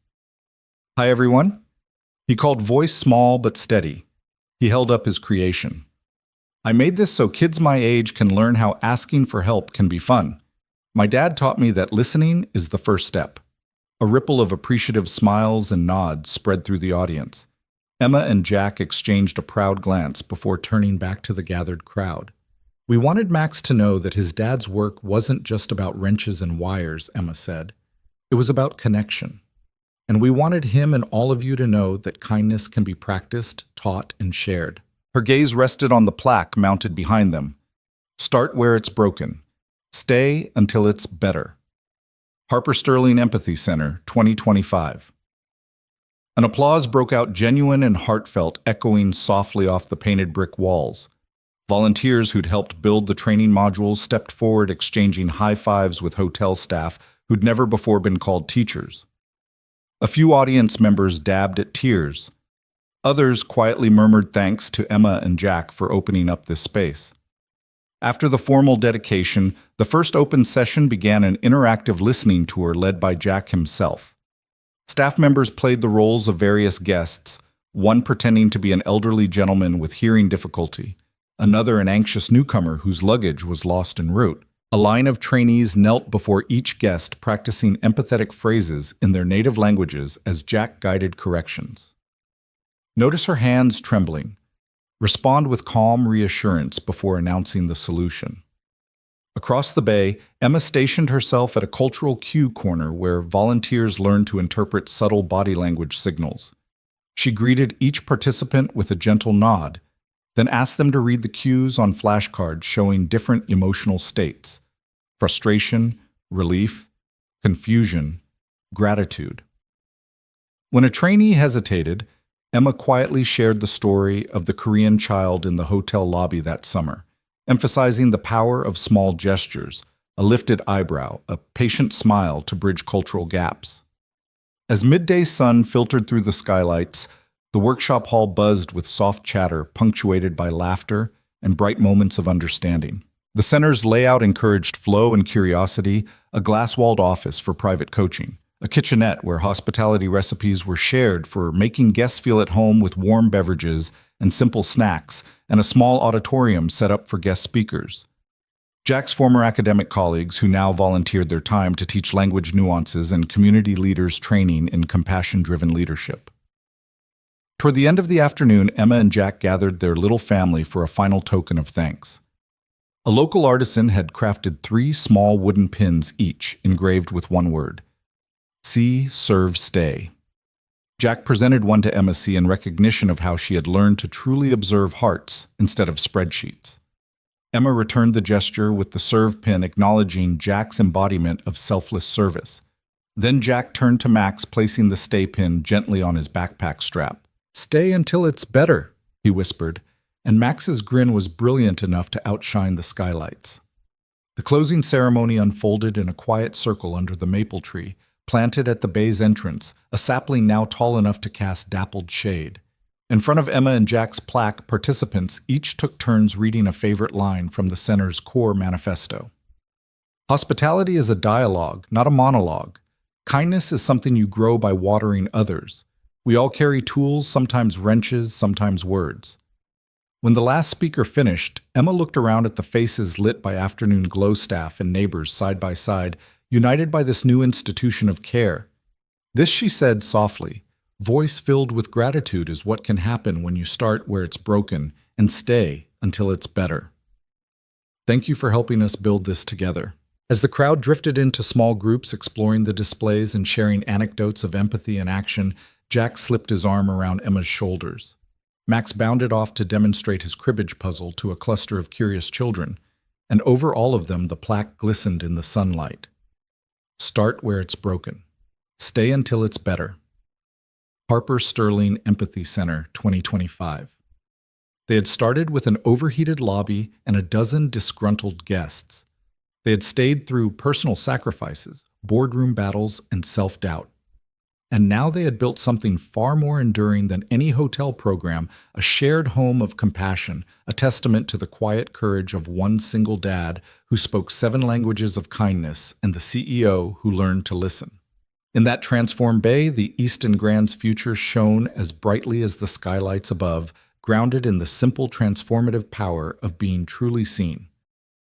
Speaker 1: "Hi, everyone." He called, voice small but steady. He held up his creation. "I made this so kids my age can learn how asking for help can be fun. My dad taught me that listening is the first step." A ripple of appreciative smiles and nods spread through the audience. Emma and Jack exchanged a proud glance before turning back to the gathered crowd. "We wanted Max to know that his dad's work wasn't just about wrenches and wires," Emma said. "It was about connection. And we wanted him and all of you to know that kindness can be practiced, taught, and shared." Her gaze rested on the plaque mounted behind them. "Start where it's broken. Stay until it's better." Harper Sterling Empathy Center, 2025. An applause broke out, genuine and heartfelt, echoing softly off the painted brick walls. Volunteers who'd helped build the training modules stepped forward, exchanging high fives with hotel staff who'd never before been called teachers. A few audience members dabbed at tears. Others quietly murmured thanks to Emma and Jack for opening up this space. After the formal dedication, the first open session began an interactive listening tour led by Jack himself. Staff members played the roles of various guests, one pretending to be an elderly gentleman with hearing difficulty, another an anxious newcomer whose luggage was lost en route. A line of trainees knelt before each guest, practicing empathetic phrases in their native languages as Jack guided corrections. Notice her hands trembling. Respond with calm reassurance before announcing the solution. Across the bay, Emma stationed herself at a cultural cue corner where volunteers learned to interpret subtle body language signals. She greeted each participant with a gentle nod, then asked them to read the cues on flashcards showing different emotional states: frustration, relief, confusion, gratitude. When a trainee hesitated, Emma quietly shared the story of the Korean child in the hotel lobby that summer, emphasizing the power of small gestures, a lifted eyebrow, a patient smile to bridge cultural gaps. As midday sun filtered through the skylights, the workshop hall buzzed with soft chatter punctuated by laughter and bright moments of understanding. The center's layout encouraged flow and curiosity, a glass-walled office for private coaching, a kitchenette where hospitality recipes were shared for making guests feel at home with warm beverages and simple snacks, and a small auditorium set up for guest speakers. Jack's former academic colleagues, who now volunteered their time to teach language nuances and community leaders training in compassion-driven leadership. Toward the end of the afternoon, Emma and Jack gathered their little family for a final token of thanks. A local artisan had crafted 3 small wooden pins each, engraved with one word: See, Serve, Stay. Jack presented one to Emma C. in recognition of how she had learned to truly observe hearts instead of spreadsheets. Emma returned the gesture with the serve pin, acknowledging Jack's embodiment of selfless service. Then Jack turned to Max, placing the stay pin gently on his backpack strap. "Stay until it's better," he whispered, and Max's grin was brilliant enough to outshine the skylights. The The closing ceremony unfolded in a quiet circle under the maple tree, planted at the bay's entrance, a sapling now tall enough to cast dappled shade. In front of Emma and Jack's plaque, participants each took turns reading a favorite line from the center's core manifesto. Hospitality is a dialogue, not a monologue. Kindness is something you grow by watering others. We all carry tools, sometimes wrenches, sometimes words. When the last speaker finished, Emma looked around at the faces lit by afternoon glow staff and neighbors side by side, united by this new institution of care. This, she said softly, voice filled with gratitude is what can happen when you start where it's broken and stay until it's better. Thank you for helping us build this together. As the crowd drifted into small groups exploring the displays and sharing anecdotes of empathy and action, Jack slipped his arm around Emma's shoulders. Max bounded off to demonstrate his cribbage puzzle to a cluster of curious children, and over all of them the plaque glistened in the sunlight. Start where it's broken. Stay until it's better. Harper Sterling Empathy Center, 2025. They had started with an overheated lobby and a dozen disgruntled guests. They had stayed through personal sacrifices, boardroom battles, and self-doubt. And now they had built something far more enduring than any hotel program, a shared home of compassion, a testament to the quiet courage of one single dad who spoke 7 languages of kindness and the CEO who learned to listen. In that transformed bay, the Easton Grand's future shone as brightly as the skylights above, grounded in the simple transformative power of being truly seen.